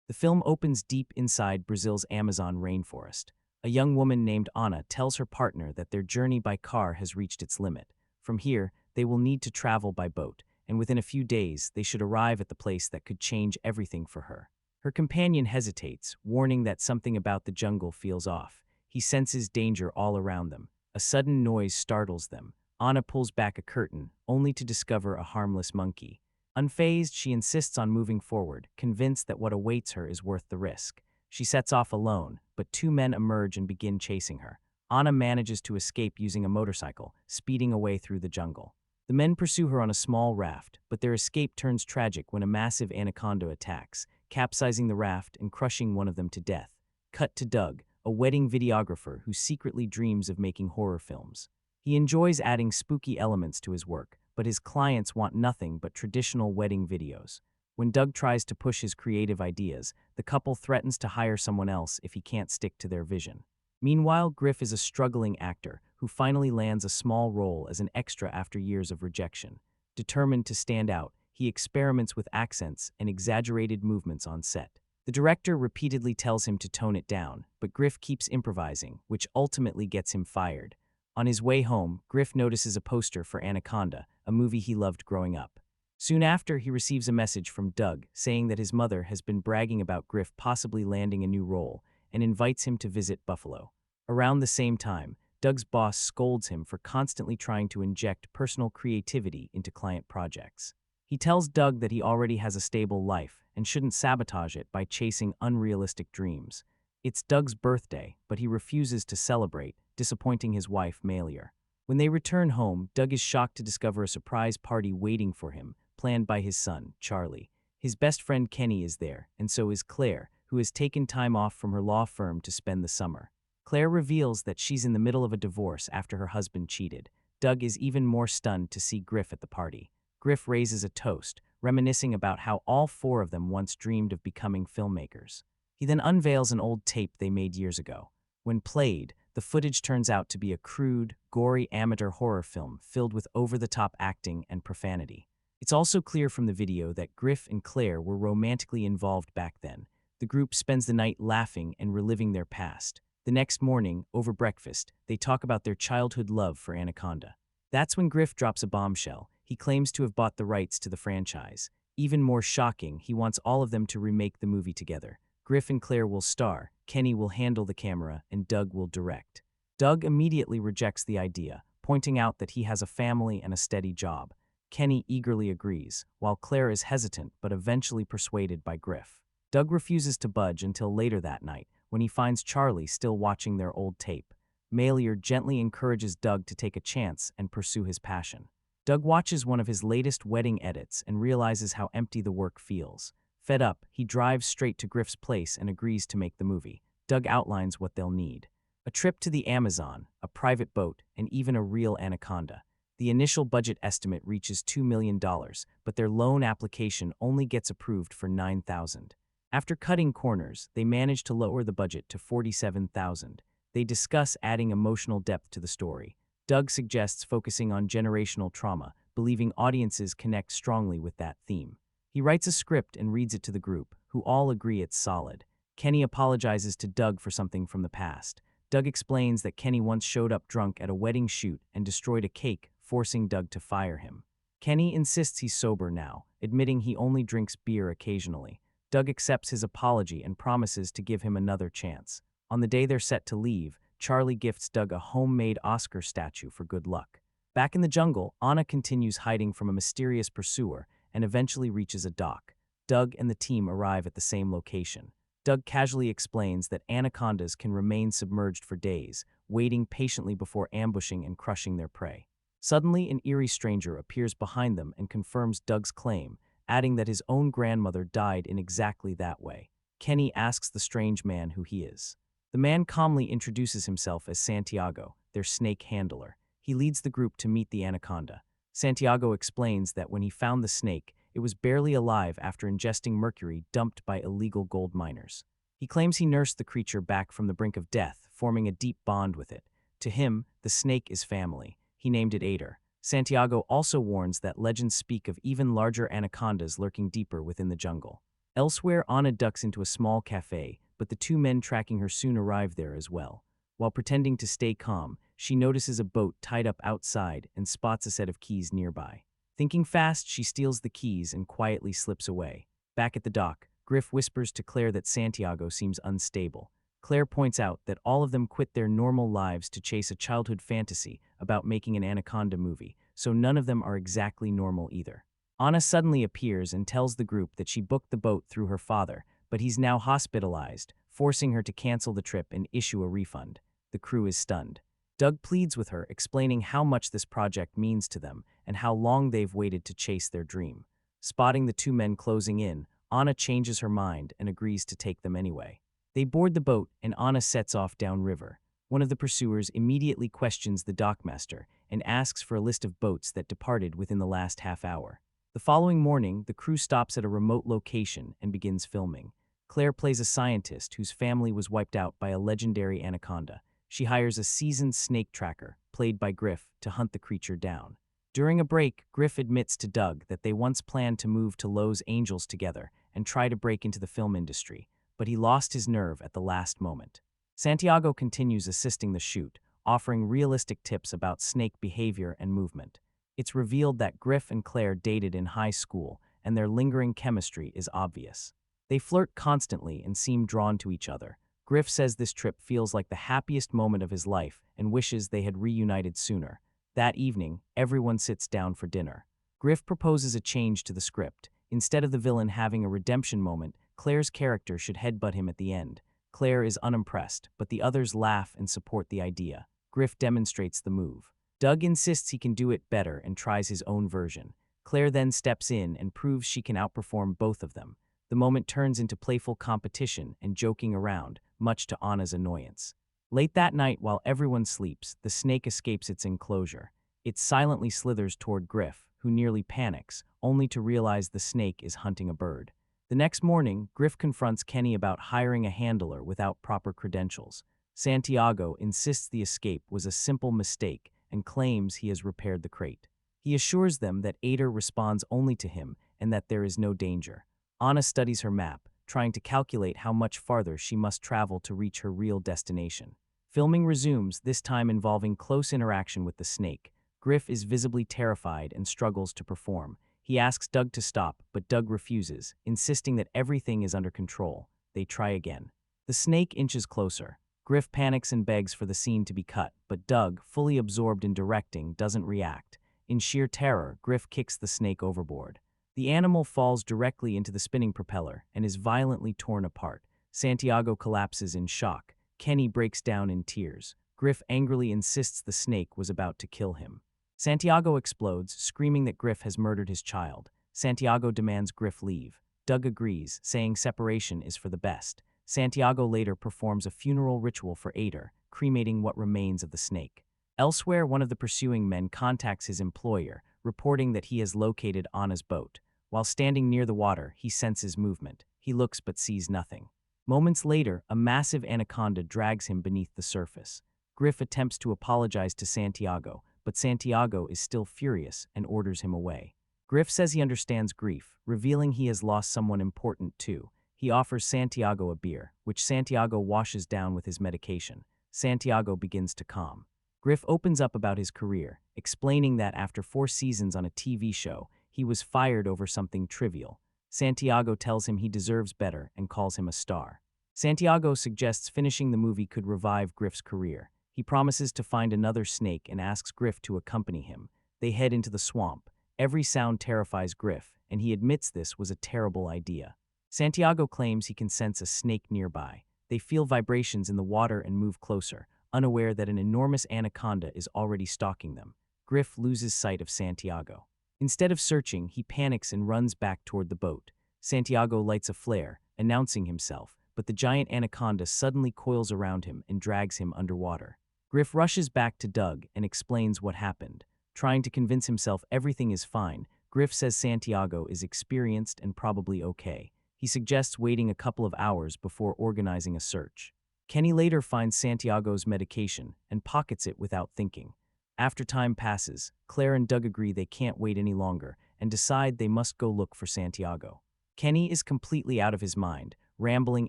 The film opens deep inside Brazil's Amazon rainforest. A young woman named Ana tells her partner that their journey by car has reached its limit. From here, they will need to travel by boat, and within a few days, they should arrive at the place that could change everything for her. Her companion hesitates, warning that something about the jungle feels off. He senses danger all around them. A sudden noise startles them. Ana pulls back a curtain, only to discover a harmless monkey. Unfazed, she insists on moving forward, convinced that what awaits her is worth the risk. She sets off alone, but two men emerge and begin chasing her. Ana manages to escape using a motorcycle, speeding away through the jungle. The men pursue her on a small raft, but their escape turns tragic when a massive anaconda attacks, capsizing the raft and crushing one of them to death. Cut to Doug, a wedding videographer who secretly dreams of making horror films. He enjoys adding spooky elements to his work, but his clients want nothing but traditional wedding videos. When Doug tries to push his creative ideas, the couple threatens to hire someone else if he can't stick to their vision. Meanwhile, Griff is a struggling actor who finally lands a small role as an extra after years of rejection. Determined to stand out, he experiments with accents and exaggerated movements on set. The director repeatedly tells him to tone it down, but Griff keeps improvising, which ultimately gets him fired. On his way home, Griff notices a poster for Anaconda, a movie he loved growing up. Soon after, he receives a message from Doug saying that his mother has been bragging about Griff possibly landing a new role and invites him to visit Buffalo. Around the same time, Doug's boss scolds him for constantly trying to inject personal creativity into client projects. He tells Doug that he already has a stable life and shouldn't sabotage it by chasing unrealistic dreams. It's Doug's birthday, but he refuses to celebrate, disappointing his wife, Melchior. When they return home, Doug is shocked to discover a surprise party waiting for him, planned by his son, Charlie. His best friend Kenny is there, and so is Claire, who has taken time off from her law firm to spend the summer. Claire reveals that she's in the middle of a divorce after her husband cheated. Doug is even more stunned to see Griff at the party. Griff raises a toast, reminiscing about how all four of them once dreamed of becoming filmmakers. He then unveils an old tape they made years ago. When played, the footage turns out to be a crude, gory amateur horror film filled with over-the-top acting and profanity. It's also clear from the video that Griff and Claire were romantically involved back then. The group spends the night laughing and reliving their past. The next morning, over breakfast, they talk about their childhood love for Anaconda. That's when Griff drops a bombshell. He claims to have bought the rights to the franchise. Even more shocking, he wants all of them to remake the movie together. Griff and Claire will star, Kenny will handle the camera, and Doug will direct. Doug immediately rejects the idea, pointing out that he has a family and a steady job. Kenny eagerly agrees, while Claire is hesitant but eventually persuaded by Griff. Doug refuses to budge until later that night, when he finds Charlie still watching their old tape. Melchior gently encourages Doug to take a chance and pursue his passion. Doug watches one of his latest wedding edits and realizes how empty the work feels. Fed up, he drives straight to Griff's place and agrees to make the movie. Doug outlines what they'll need: a trip to the Amazon, a private boat, and even a real anaconda. The initial budget estimate reaches $2 million, but their loan application only gets approved for $9,000. After cutting corners, they manage to lower the budget to $47,000. They discuss adding emotional depth to the story. Doug suggests focusing on generational trauma, believing audiences connect strongly with that theme. He writes a script and reads it to the group, who all agree it's solid. Kenny apologizes to Doug for something from the past. Doug explains that Kenny once showed up drunk at a wedding shoot and destroyed a cake, forcing Doug to fire him. Kenny insists he's sober now, admitting he only drinks beer occasionally. Doug accepts his apology and promises to give him another chance. On the day they're set to leave, Charlie gifts Doug a homemade Oscar statue for good luck. Back in the jungle, Ana continues hiding from a mysterious pursuer and eventually reaches a dock. Doug and the team arrive at the same location. Doug casually explains that anacondas can remain submerged for days, waiting patiently before ambushing and crushing their prey. Suddenly, an eerie stranger appears behind them and confirms Doug's claim, adding that his own grandmother died in exactly that way. Kenny asks the strange man who he is. The man calmly introduces himself as Santiago, their snake handler. He leads the group to meet the anaconda. Santiago explains that when he found the snake, it was barely alive after ingesting mercury dumped by illegal gold miners. He claims he nursed the creature back from the brink of death, forming a deep bond with it. To him, the snake is family. He named it Ader. Santiago also warns that legends speak of even larger anacondas lurking deeper within the jungle. Elsewhere, Anna ducks into a small cafe, but the two men tracking her soon arrive there as well. While pretending to stay calm, she notices a boat tied up outside and spots a set of keys nearby. Thinking fast, she steals the keys and quietly slips away. Back at the dock, Griff whispers to Claire that Santiago seems unstable. Claire points out that all of them quit their normal lives to chase a childhood fantasy about making an Anaconda movie, so none of them are exactly normal either. Anna suddenly appears and tells the group that she booked the boat through her father, but he's now hospitalized, forcing her to cancel the trip and issue a refund. The crew is stunned. Doug pleads with her, explaining how much this project means to them and how long they've waited to chase their dream. Spotting the two men closing in, Anna changes her mind and agrees to take them anyway. They board the boat and Anna sets off downriver. One of the pursuers immediately questions the dockmaster and asks for a list of boats that departed within the last half hour. The following morning, the crew stops at a remote location and begins filming. Claire plays a scientist whose family was wiped out by a legendary anaconda. She hires a seasoned snake tracker, played by Griff, to hunt the creature down. During a break, Griff admits to Doug that they once planned to move to Los Angeles together and try to break into the film industry, but he lost his nerve at the last moment. Santiago continues assisting the shoot, offering realistic tips about snake behavior and movement. It's revealed that Griff and Claire dated in high school, and their lingering chemistry is obvious. They flirt constantly and seem drawn to each other. Griff says this trip feels like the happiest moment of his life and wishes they had reunited sooner. That evening, everyone sits down for dinner. Griff proposes a change to the script. Instead of the villain having a redemption moment, Claire's character should headbutt him at the end. Claire is unimpressed, but the others laugh and support the idea. Griff demonstrates the move. Doug insists he can do it better and tries his own version. Claire then steps in and proves she can outperform both of them. The moment turns into playful competition and joking around, much to Anna's annoyance. Late that night, while everyone sleeps, the snake escapes its enclosure. It silently slithers toward Griff, who nearly panics, only to realize the snake is hunting a bird. The next morning, Griff confronts Kenny about hiring a handler without proper credentials. Santiago insists the escape was a simple mistake and claims he has repaired the crate. He assures them that Ader responds only to him and that there is no danger. Anna studies her map, trying to calculate how much farther she must travel to reach her real destination. Filming resumes, this time involving close interaction with the snake. Griff is visibly terrified and struggles to perform. He asks Doug to stop, but Doug refuses, insisting that everything is under control. They try again. The snake inches closer. Griff panics and begs for the scene to be cut, but Doug, fully absorbed in directing, doesn't react. In sheer terror, Griff kicks the snake overboard. The animal falls directly into the spinning propeller and is violently torn apart. Santiago collapses in shock. Kenny breaks down in tears. Griff angrily insists the snake was about to kill him. Santiago explodes, screaming that Griff has murdered his child. Santiago demands Griff leave. Doug agrees, saying separation is for the best. Santiago later performs a funeral ritual for Ader, cremating what remains of the snake. Elsewhere, one of the pursuing men contacts his employer, reporting that he has located Anna's boat. While standing near the water, he senses movement. He looks but sees nothing. Moments later, a massive anaconda drags him beneath the surface. Griff attempts to apologize to Santiago, but Santiago is still furious and orders him away. Griff says he understands grief, revealing he has lost someone important too. He offers Santiago a beer, which Santiago washes down with his medication. Santiago begins to calm. Griff opens up about his career, explaining that after 4 seasons on a TV show, he was fired over something trivial. Santiago tells him he deserves better and calls him a star. Santiago suggests finishing the movie could revive Griff's career. He promises to find another snake and asks Griff to accompany him. They head into the swamp. Every sound terrifies Griff, and he admits this was a terrible idea. Santiago claims he can sense a snake nearby. They feel vibrations in the water and move closer, unaware that an enormous anaconda is already stalking them. Griff loses sight of Santiago. Instead of searching, he panics and runs back toward the boat. Santiago lights a flare, announcing himself, but the giant anaconda suddenly coils around him and drags him underwater. Griff rushes back to Doug and explains what happened. Trying to convince himself everything is fine, Griff says Santiago is experienced and probably okay. He suggests waiting a couple of hours before organizing a search. Kenny later finds Santiago's medication and pockets it without thinking. After time passes, Claire and Doug agree they can't wait any longer and decide they must go look for Santiago. Kenny is completely out of his mind, rambling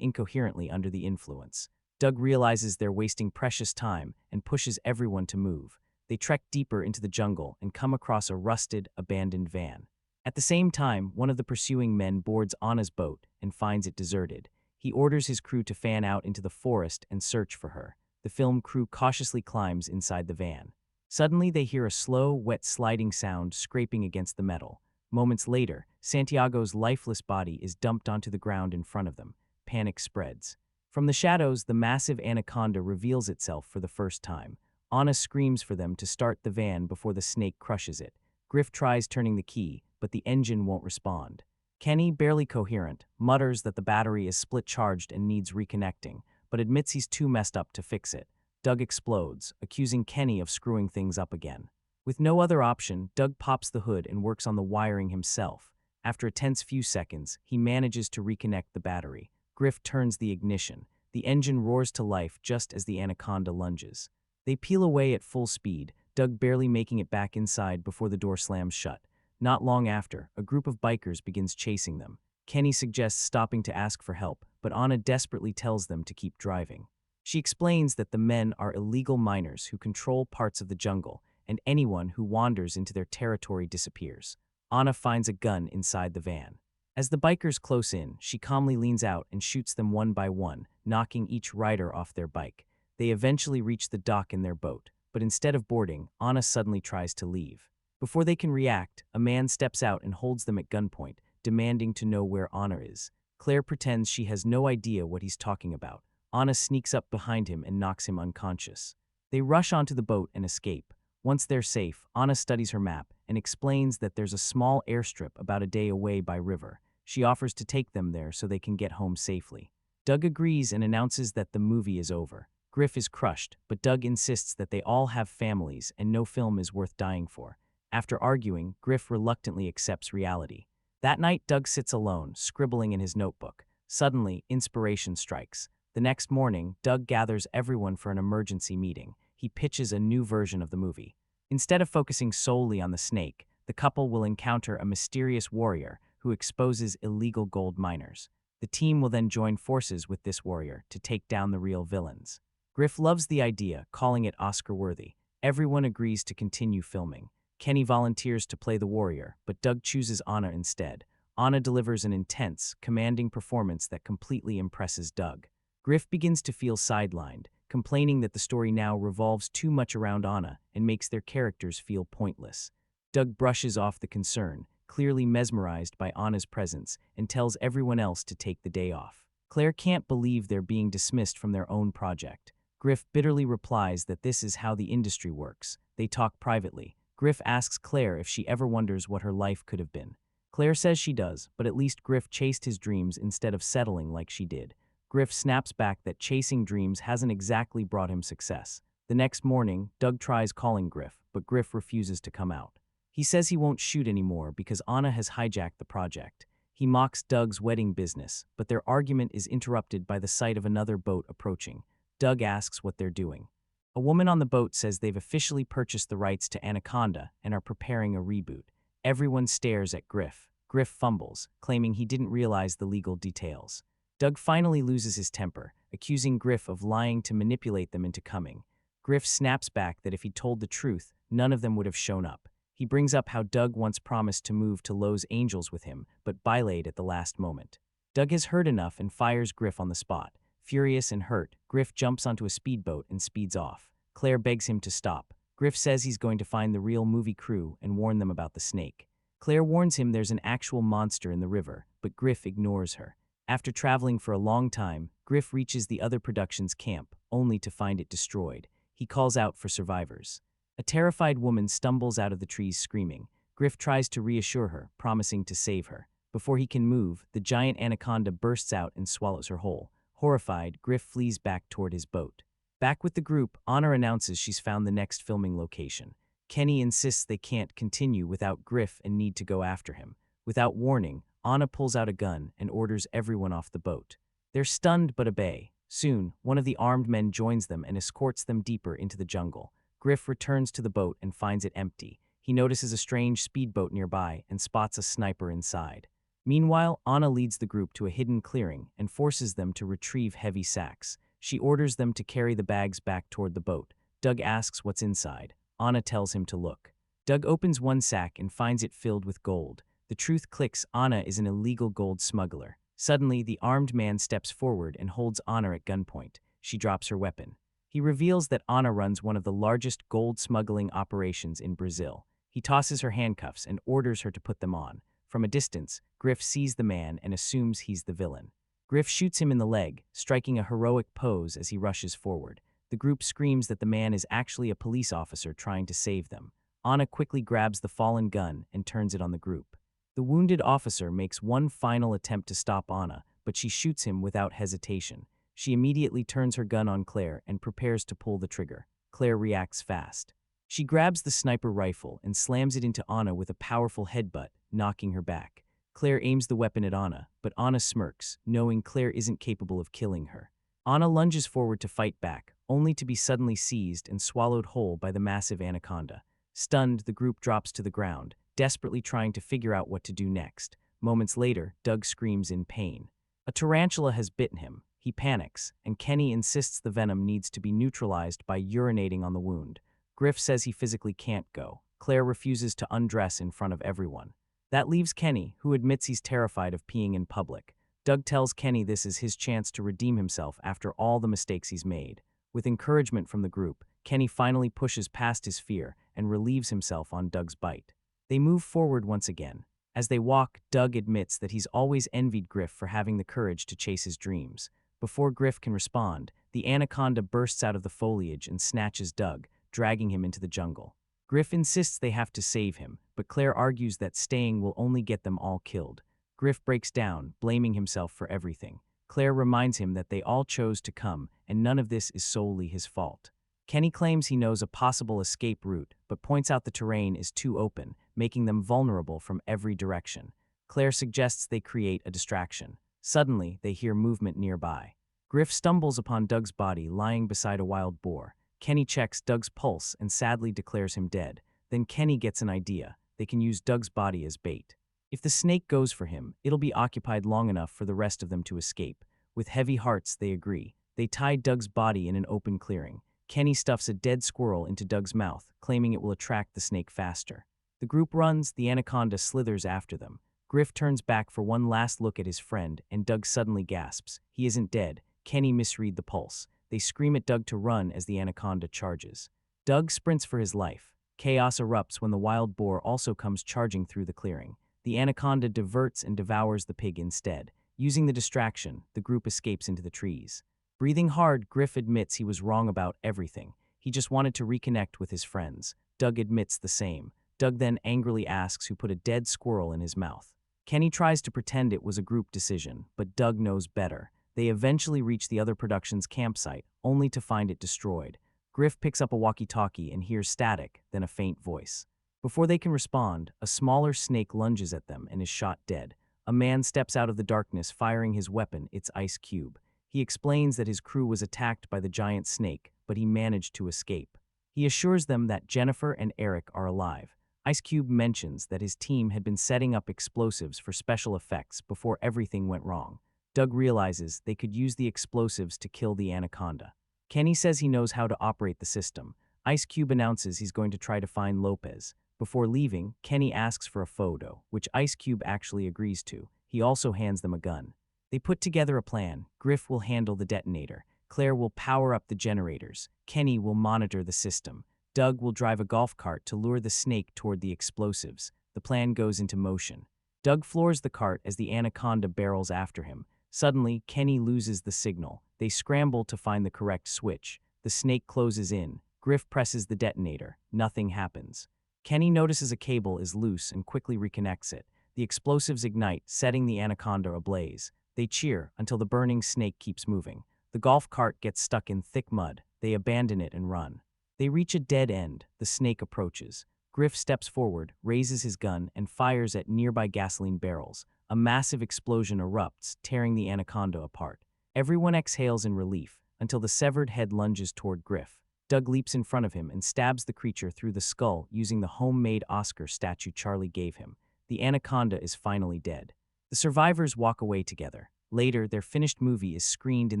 incoherently under the influence. Doug realizes they're wasting precious time and pushes everyone to move. They trek deeper into the jungle and come across a rusted, abandoned van. At the same time, one of the pursuing men boards Anna's boat and finds it deserted. He orders his crew to fan out into the forest and search for her. The film crew cautiously climbs inside the van. Suddenly, they hear a slow, wet sliding sound scraping against the metal. Moments later, Santiago's lifeless body is dumped onto the ground in front of them. Panic spreads. From the shadows, the massive anaconda reveals itself for the first time. Anna screams for them to start the van before the snake crushes it. Griff tries turning the key, but the engine won't respond. Kenny, barely coherent, mutters that the battery is split-charged and needs reconnecting, but admits he's too messed up to fix it. Doug explodes, accusing Kenny of screwing things up again. With no other option, Doug pops the hood and works on the wiring himself. After a tense few seconds, he manages to reconnect the battery. Griff turns the ignition. The engine roars to life just as the anaconda lunges. They peel away at full speed, Doug barely making it back inside before the door slams shut. Not long after, a group of bikers begins chasing them. Kenny suggests stopping to ask for help, but Anna desperately tells them to keep driving. She explains that the men are illegal miners who control parts of the jungle, and anyone who wanders into their territory disappears. Anna finds a gun inside the van. As the bikers close in, she calmly leans out and shoots them one by one, knocking each rider off their bike. They eventually reach the dock in their boat, but instead of boarding, Anna suddenly tries to leave. Before they can react, a man steps out and holds them at gunpoint, demanding to know where Anna is. Claire pretends she has no idea what he's talking about. Anna sneaks up behind him and knocks him unconscious. They rush onto the boat and escape. Once they're safe, Anna studies her map and explains that there's a small airstrip about a day away by river. She offers to take them there so they can get home safely. Doug agrees and announces that the movie is over. Griff is crushed, but Doug insists that they all have families and no film is worth dying for. After arguing, Griff reluctantly accepts reality. That night, Doug sits alone, scribbling in his notebook. Suddenly, inspiration strikes. The next morning, Doug gathers everyone for an emergency meeting. He pitches a new version of the movie. Instead of focusing solely on the snake, the couple will encounter a mysterious warrior who exposes illegal gold miners. The team will then join forces with this warrior to take down the real villains. Griff loves the idea, calling it Oscar-worthy. Everyone agrees to continue filming. Kenny volunteers to play the warrior, but Doug chooses Anna instead. Anna delivers an intense, commanding performance that completely impresses Doug. Griff begins to feel sidelined, complaining that the story now revolves too much around Anna and makes their characters feel pointless. Doug brushes off the concern, clearly mesmerized by Anna's presence, and tells everyone else to take the day off. Claire can't believe they're being dismissed from their own project. Griff bitterly replies that this is how the industry works. They talk privately. Griff asks Claire if she ever wonders what her life could have been. Claire says she does, but at least Griff chased his dreams instead of settling like she did. Griff snaps back that chasing dreams hasn't exactly brought him success. The next morning, Doug tries calling Griff, but Griff refuses to come out. He says he won't shoot anymore because Anna has hijacked the project. He mocks Doug's wedding business, but their argument is interrupted by the sight of another boat approaching. Doug asks what they're doing. A woman on the boat says they've officially purchased the rights to Anaconda and are preparing a reboot. Everyone stares at Griff. Griff fumbles, claiming he didn't realize the legal details. Doug finally loses his temper, accusing Griff of lying to manipulate them into coming. Griff snaps back that if he'd told the truth, none of them would have shown up. He brings up how Doug once promised to move to Los Angeles with him, but bailated at the last moment. Doug has heard enough and fires Griff on the spot. Furious and hurt, Griff jumps onto a speedboat and speeds off. Claire begs him to stop. Griff says he's going to find the real movie crew and warn them about the snake. Claire warns him there's an actual monster in the river, but Griff ignores her. After traveling for a long time, Griff reaches the other production's camp, only to find it destroyed. He calls out for survivors. A terrified woman stumbles out of the trees screaming. Griff tries to reassure her, promising to save her. Before he can move, the giant anaconda bursts out and swallows her whole. Horrified, Griff flees back toward his boat. Back with the group, Anna announces she's found the next filming location. Kenny insists they can't continue without Griff and need to go after him. Without warning, Anna pulls out a gun and orders everyone off the boat. They're stunned but obey. Soon, one of the armed men joins them and escorts them deeper into the jungle. Griff returns to the boat and finds it empty. He notices a strange speedboat nearby and spots a sniper inside. Meanwhile, Anna leads the group to a hidden clearing and forces them to retrieve heavy sacks. She orders them to carry the bags back toward the boat. Doug asks what's inside. Anna tells him to look. Doug opens one sack and finds it filled with gold. The truth clicks: Anna is an illegal gold smuggler. Suddenly, the armed man steps forward and holds Anna at gunpoint. She drops her weapon. He reveals that Anna runs one of the largest gold smuggling operations in Brazil. He tosses her handcuffs and orders her to put them on. From a distance, Griff sees the man and assumes he's the villain. Griff shoots him in the leg, striking a heroic pose as he rushes forward. The group screams that the man is actually a police officer trying to save them. Anna quickly grabs the fallen gun and turns it on the group. The wounded officer makes one final attempt to stop Anna, but she shoots him without hesitation. She immediately turns her gun on Claire and prepares to pull the trigger. Claire reacts fast. She grabs the sniper rifle and slams it into Anna with a powerful headbutt, knocking her back. Claire aims the weapon at Anna, but Anna smirks, knowing Claire isn't capable of killing her. Anna lunges forward to fight back, only to be suddenly seized and swallowed whole by the massive anaconda. Stunned, the group drops to the ground, desperately trying to figure out what to do next. Moments later, Doug screams in pain. A tarantula has bitten him. He panics, and Kenny insists the venom needs to be neutralized by urinating on the wound. Griff says he physically can't go. Claire refuses to undress in front of everyone. That leaves Kenny, who admits he's terrified of peeing in public. Doug tells Kenny this is his chance to redeem himself after all the mistakes he's made. With encouragement from the group, Kenny finally pushes past his fear and relieves himself on Doug's bite. They move forward once again. As they walk, Doug admits that he's always envied Griff for having the courage to chase his dreams. Before Griff can respond, the anaconda bursts out of the foliage and snatches Doug, dragging him into the jungle. Griff insists they have to save him, but Claire argues that staying will only get them all killed. Griff breaks down, blaming himself for everything. Claire reminds him that they all chose to come, and none of this is solely his fault. Kenny claims he knows a possible escape route, but points out the terrain is too open, making them vulnerable from every direction. Claire suggests they create a distraction. Suddenly, they hear movement nearby. Griff stumbles upon Doug's body lying beside a wild boar. Kenny checks Doug's pulse and sadly declares him dead. Then Kenny gets an idea. They can use Doug's body as bait. If the snake goes for him, it'll be occupied long enough for the rest of them to escape. With heavy hearts, they agree. They tie Doug's body in an open clearing. Kenny stuffs a dead squirrel into Doug's mouth, claiming it will attract the snake faster. The group runs, the anaconda slithers after them. Griff turns back for one last look at his friend, and Doug suddenly gasps. He isn't dead. Kenny misread the pulse. They scream at Doug to run as the anaconda charges. Doug sprints for his life. Chaos erupts when the wild boar also comes charging through the clearing. The anaconda diverts and devours the pig instead. Using the distraction, the group escapes into the trees. Breathing hard, Griff admits he was wrong about everything. He just wanted to reconnect with his friends. Doug admits the same. Doug then angrily asks who put a dead squirrel in his mouth. Kenny tries to pretend it was a group decision, but Doug knows better. They eventually reach the other production's campsite, only to find it destroyed. Griff picks up a walkie-talkie and hears static, then a faint voice. Before they can respond, a smaller snake lunges at them and is shot dead. A man steps out of the darkness firing his weapon, its ice cube. He explains that his crew was attacked by the giant snake, but he managed to escape. He assures them that Jennifer and Eric are alive. Ice Cube mentions that his team had been setting up explosives for special effects before everything went wrong. Doug realizes they could use the explosives to kill the anaconda. Kenny says he knows how to operate the system. Ice Cube announces he's going to try to find Lopez. Before leaving, Kenny asks for a photo, which Ice Cube actually agrees to. He also hands them a gun. They put together a plan. Griff will handle the detonator. Claire will power up the generators. Kenny will monitor the system. Doug will drive a golf cart to lure the snake toward the explosives. The plan goes into motion. Doug floors the cart as the anaconda barrels after him. Suddenly, Kenny loses the signal. They scramble to find the correct switch. The snake closes in. Griff presses the detonator. Nothing happens. Kenny notices a cable is loose and quickly reconnects it. The explosives ignite, setting the anaconda ablaze. They cheer until the burning snake keeps moving. The golf cart gets stuck in thick mud. They abandon it and run. They reach a dead end. The snake approaches. Griff steps forward, raises his gun, and fires at nearby gasoline barrels. A massive explosion erupts, tearing the anaconda apart. Everyone exhales in relief until the severed head lunges toward Griff. Doug leaps in front of him and stabs the creature through the skull using the homemade Oscar statue Charlie gave him. The anaconda is finally dead. The survivors walk away together. Later, their finished movie is screened in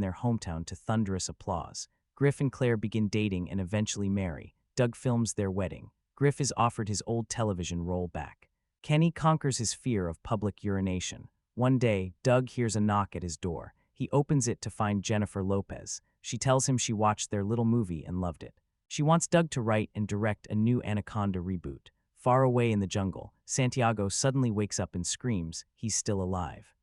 their hometown to thunderous applause. Griff and Claire begin dating and eventually marry. Doug films their wedding. Griff is offered his old television role back. Kenny conquers his fear of public urination. One day, Doug hears a knock at his door. He opens it to find Jennifer Lopez. She tells him she watched their little movie and loved it. She wants Doug to write and direct a new Anaconda reboot. Far away in the jungle, Santiago suddenly wakes up and screams, he's still alive.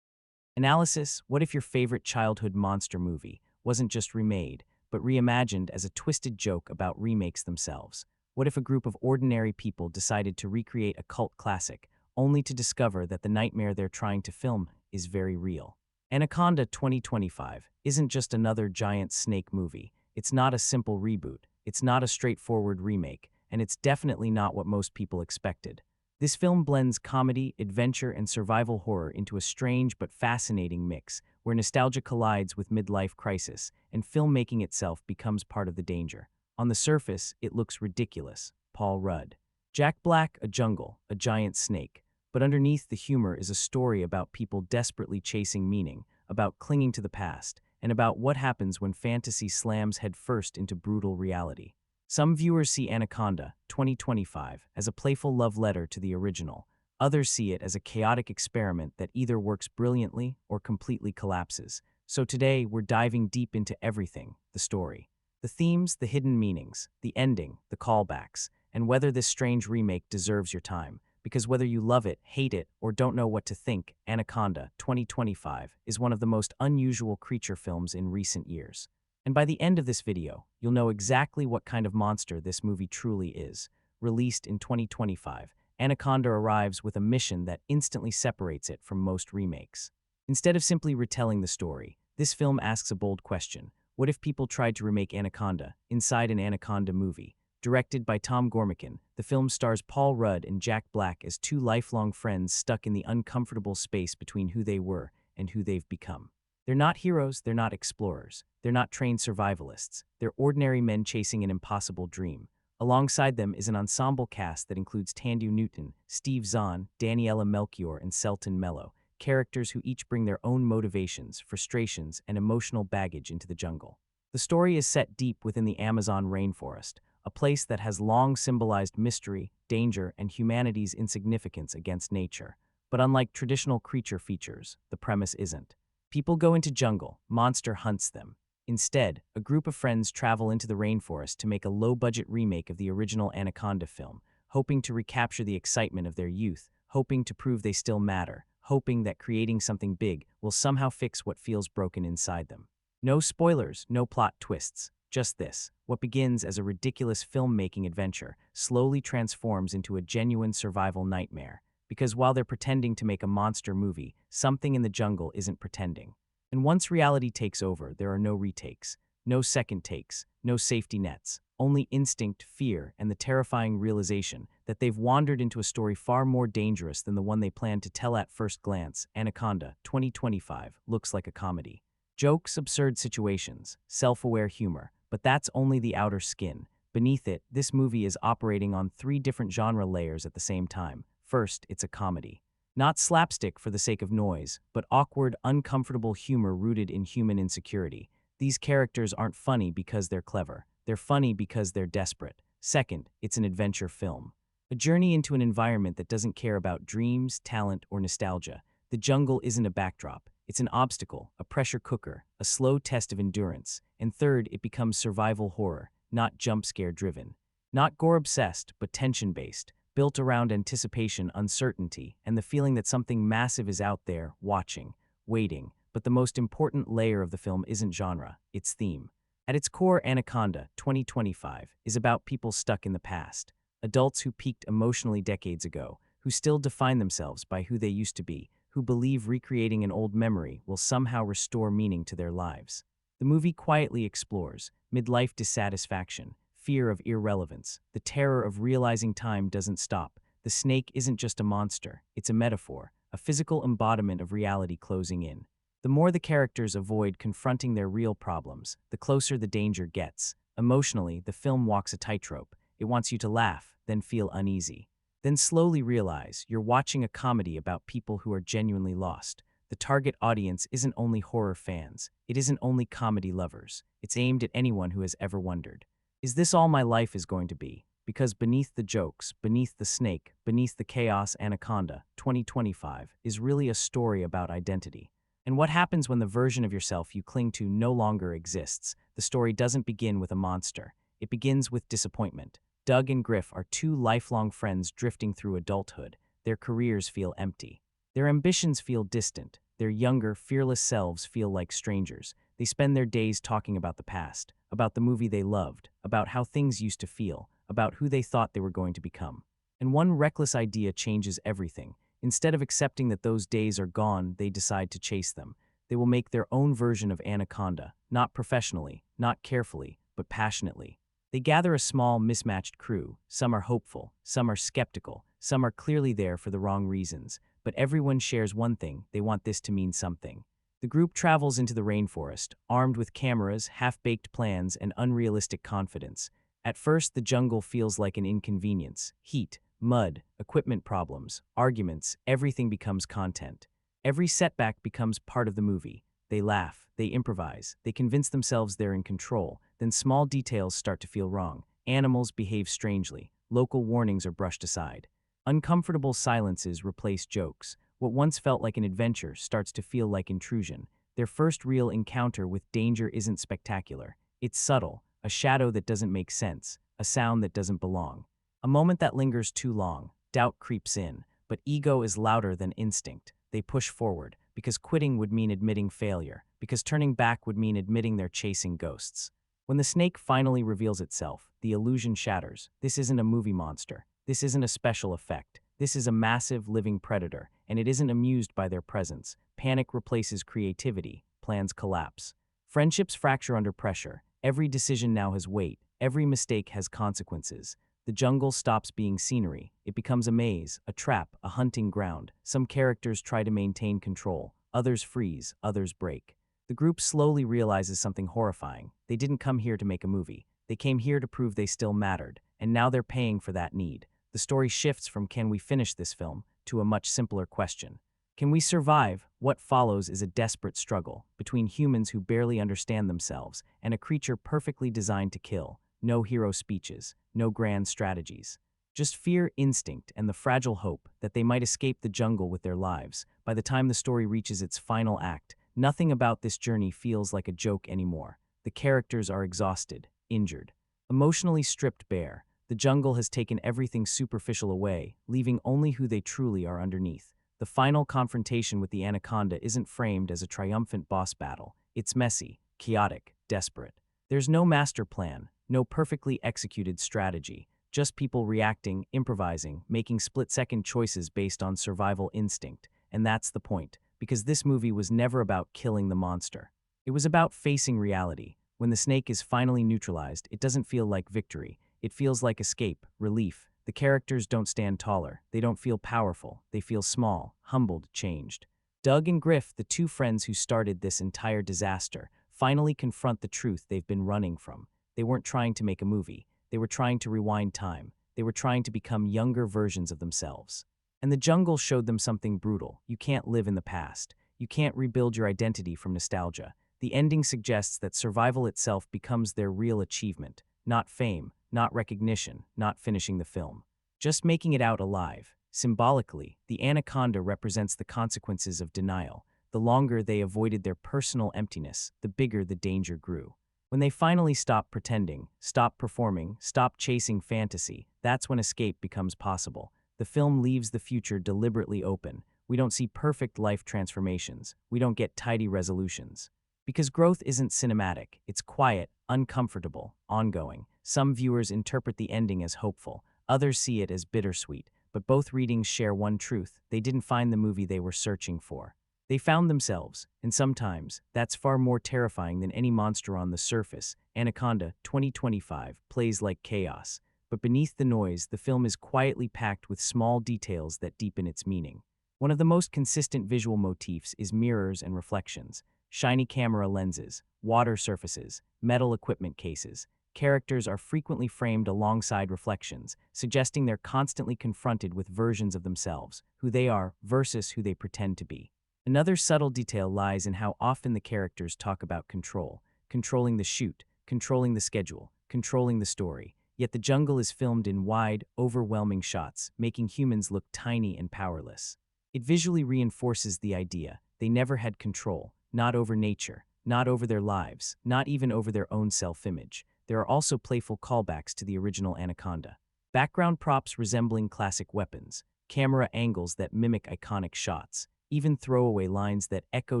Analysis: what if your favorite childhood monster movie wasn't just remade, but reimagined as a twisted joke about remakes themselves? What if a group of ordinary people decided to recreate a cult classic, only to discover that the nightmare they're trying to film is very real? Anaconda 2025 isn't just another giant snake movie. It's not a simple reboot. It's not a straightforward remake, and it's definitely not what most people expected. This film blends comedy, adventure, and survival horror into a strange but fascinating mix, where nostalgia collides with midlife crisis, and filmmaking itself becomes part of the danger. On the surface, it looks ridiculous. Paul Rudd. Jack Black, a jungle, a giant snake. But underneath the humor is a story about people desperately chasing meaning, about clinging to the past, and about what happens when fantasy slams headfirst into brutal reality. Some viewers see Anaconda 2025 as a playful love letter to the original. Others see it as a chaotic experiment that either works brilliantly or completely collapses. So today, we're diving deep into everything: the story, the themes, the hidden meanings, the ending, the callbacks, and whether this strange remake deserves your time. Because whether you love it, hate it, or don't know what to think, Anaconda 2025 is one of the most unusual creature films in recent years. And by the end of this video, you'll know exactly what kind of monster this movie truly is. Released in 2025, Anaconda arrives with a mission that instantly separates it from most remakes. Instead of simply retelling the story, this film asks a bold question. What if people tried to remake Anaconda inside an Anaconda movie? Directed by Tom Gormican, the film stars Paul Rudd and Jack Black as two lifelong friends stuck in the uncomfortable space between who they were and who they've become. They're not heroes, they're not explorers, they're not trained survivalists, they're ordinary men chasing an impossible dream. Alongside them is an ensemble cast that includes Tandu Newton, Steve Zahn, Daniela Melchior, and Selton Mello, characters who each bring their own motivations, frustrations, and emotional baggage into the jungle. The story is set deep within the Amazon rainforest, a place that has long symbolized mystery, danger, and humanity's insignificance against nature. But unlike traditional creature features, the premise isn't. People go into jungle, monster hunts them. Instead, a group of friends travel into the rainforest to make a low-budget remake of the original Anaconda film, hoping to recapture the excitement of their youth, hoping to prove they still matter, hoping that creating something big will somehow fix what feels broken inside them. No spoilers, no plot twists. Just this: what begins as a ridiculous filmmaking adventure slowly transforms into a genuine survival nightmare. Because while they're pretending to make a monster movie, something in the jungle isn't pretending. And once reality takes over, there are no retakes, no second takes, no safety nets, only instinct, fear, and the terrifying realization that they've wandered into a story far more dangerous than the one they planned to tell at first glance. Anaconda 2025 looks like a comedy. Jokes, absurd situations, self-aware humor, but that's only the outer skin. Beneath it, this movie is operating on three different genre layers at the same time. First, it's a comedy. Not slapstick for the sake of noise, but awkward, uncomfortable humor rooted in human insecurity. These characters aren't funny because they're clever. They're funny because they're desperate. Second, it's an adventure film. A journey into an environment that doesn't care about dreams, talent, or nostalgia. The jungle isn't a backdrop. It's an obstacle, a pressure cooker, a slow test of endurance. And third, it becomes survival horror, not jump scare driven. Not gore obsessed, but tension based, built around anticipation, uncertainty, and the feeling that something massive is out there, watching, waiting. But the most important layer of the film isn't genre, it's theme. At its core, Anaconda 2025 is about people stuck in the past. Adults who peaked emotionally decades ago, who still define themselves by who they used to be, who believe recreating an old memory will somehow restore meaning to their lives. The movie quietly explores midlife dissatisfaction, fear of irrelevance, the terror of realizing time doesn't stop. The snake isn't just a monster, it's a metaphor, a physical embodiment of reality closing in. The more the characters avoid confronting their real problems, the closer the danger gets. Emotionally, the film walks a tightrope. It wants you to laugh, then feel uneasy. Then slowly realize you're watching a comedy about people who are genuinely lost. The target audience isn't only horror fans, it isn't only comedy lovers. It's aimed at anyone who has ever wondered, is this all my life is going to be? Because beneath the jokes, beneath the snake, beneath the chaos, Anaconda 2025 is really a story about identity. And what happens when the version of yourself you cling to no longer exists? The story doesn't begin with a monster. It begins with disappointment. Doug and Griff are two lifelong friends drifting through adulthood. Their careers feel empty. Their ambitions feel distant. Their younger, fearless selves feel like strangers. They spend their days talking about the past, about the movie they loved, about how things used to feel, about who they thought they were going to become. And one reckless idea changes everything. Instead of accepting that those days are gone, they decide to chase them. They will make their own version of Anaconda, not professionally, not carefully, but passionately. They gather a small, mismatched crew. Some are hopeful, some are skeptical, some are clearly there for the wrong reasons, but everyone shares one thing: they want this to mean something. The group travels into the rainforest, armed with cameras, half-baked plans, and unrealistic confidence. At first, the jungle feels like an inconvenience. Heat, mud, equipment problems, arguments, everything becomes content. Every setback becomes part of the movie. They laugh, they improvise, they convince themselves they're in control. Then small details start to feel wrong. Animals behave strangely. Local warnings are brushed aside. Uncomfortable silences replace jokes. What once felt like an adventure starts to feel like intrusion. Their first real encounter with danger isn't spectacular. It's subtle, a shadow that doesn't make sense, a sound that doesn't belong. A moment that lingers too long. Doubt creeps in, but ego is louder than instinct. They push forward, because quitting would mean admitting failure, because turning back would mean admitting they're chasing ghosts. When the snake finally reveals itself, the illusion shatters. This isn't a movie monster. This isn't a special effect. This is a massive, living predator, and it isn't amused by their presence. Panic replaces creativity. Plans collapse. Friendships fracture under pressure. Every decision now has weight. Every mistake has consequences. The jungle stops being scenery. It becomes a maze, a trap, a hunting ground. Some characters try to maintain control. Others freeze. Others break. The group slowly realizes something horrifying. They didn't come here to make a movie. They came here to prove they still mattered, and now they're paying for that need. The story shifts from "can we finish this film?" to a much simpler question. Can we survive? What follows is a desperate struggle between humans who barely understand themselves and a creature perfectly designed to kill. No hero speeches, no grand strategies. Just fear, instinct, and the fragile hope that they might escape the jungle with their lives. By the time the story reaches its final act, nothing about this journey feels like a joke anymore. The characters are exhausted, injured, emotionally stripped bare. The jungle has taken everything superficial away, leaving only who they truly are underneath. The final confrontation with the Anaconda isn't framed as a triumphant boss battle. It's messy, chaotic, desperate. There's no master plan, no perfectly executed strategy, just people reacting, improvising, making split-second choices based on survival instinct. And that's the point, because this movie was never about killing the monster. It was about facing reality. When the snake is finally neutralized, it doesn't feel like victory. It feels like escape, relief. The characters don't stand taller. They don't feel powerful. They feel small, humbled, changed. Doug and Griff, the two friends who started this entire disaster, finally confront the truth they've been running from. They weren't trying to make a movie. They were trying to rewind time. They were trying to become younger versions of themselves. And the jungle showed them something brutal. You can't live in the past. You can't rebuild your identity from nostalgia. The ending suggests that survival itself becomes their real achievement, not fame, not recognition, not finishing the film. Just making it out alive. Symbolically, the Anaconda represents the consequences of denial. The longer they avoided their personal emptiness, the bigger the danger grew. When they finally stop pretending, stop performing, stop chasing fantasy, that's when escape becomes possible. The film leaves the future deliberately open. We don't see perfect life transformations. We don't get tidy resolutions. Because growth isn't cinematic, it's quiet, uncomfortable, ongoing. Some viewers interpret the ending as hopeful, others see it as bittersweet, but both readings share one truth: they didn't find the movie they were searching for. They found themselves, and sometimes, that's far more terrifying than any monster on the surface. Anaconda 2025 plays like chaos, but beneath the noise, the film is quietly packed with small details that deepen its meaning. One of the most consistent visual motifs is mirrors and reflections. Shiny camera lenses, water surfaces, metal equipment cases. characters are frequently framed alongside reflections, suggesting they're constantly confronted with versions of themselves, who they are versus who they pretend to be. Another subtle detail lies in how often the characters talk about control, controlling the shoot, controlling the schedule, controlling the story. Yet the jungle is filmed in wide, overwhelming shots, making humans look tiny and powerless. It visually reinforces the idea they never had control, not over nature, not over their lives, not even over their own self-image. There are also playful callbacks to the original Anaconda. Background props resembling classic weapons, camera angles that mimic iconic shots, even throwaway lines that echo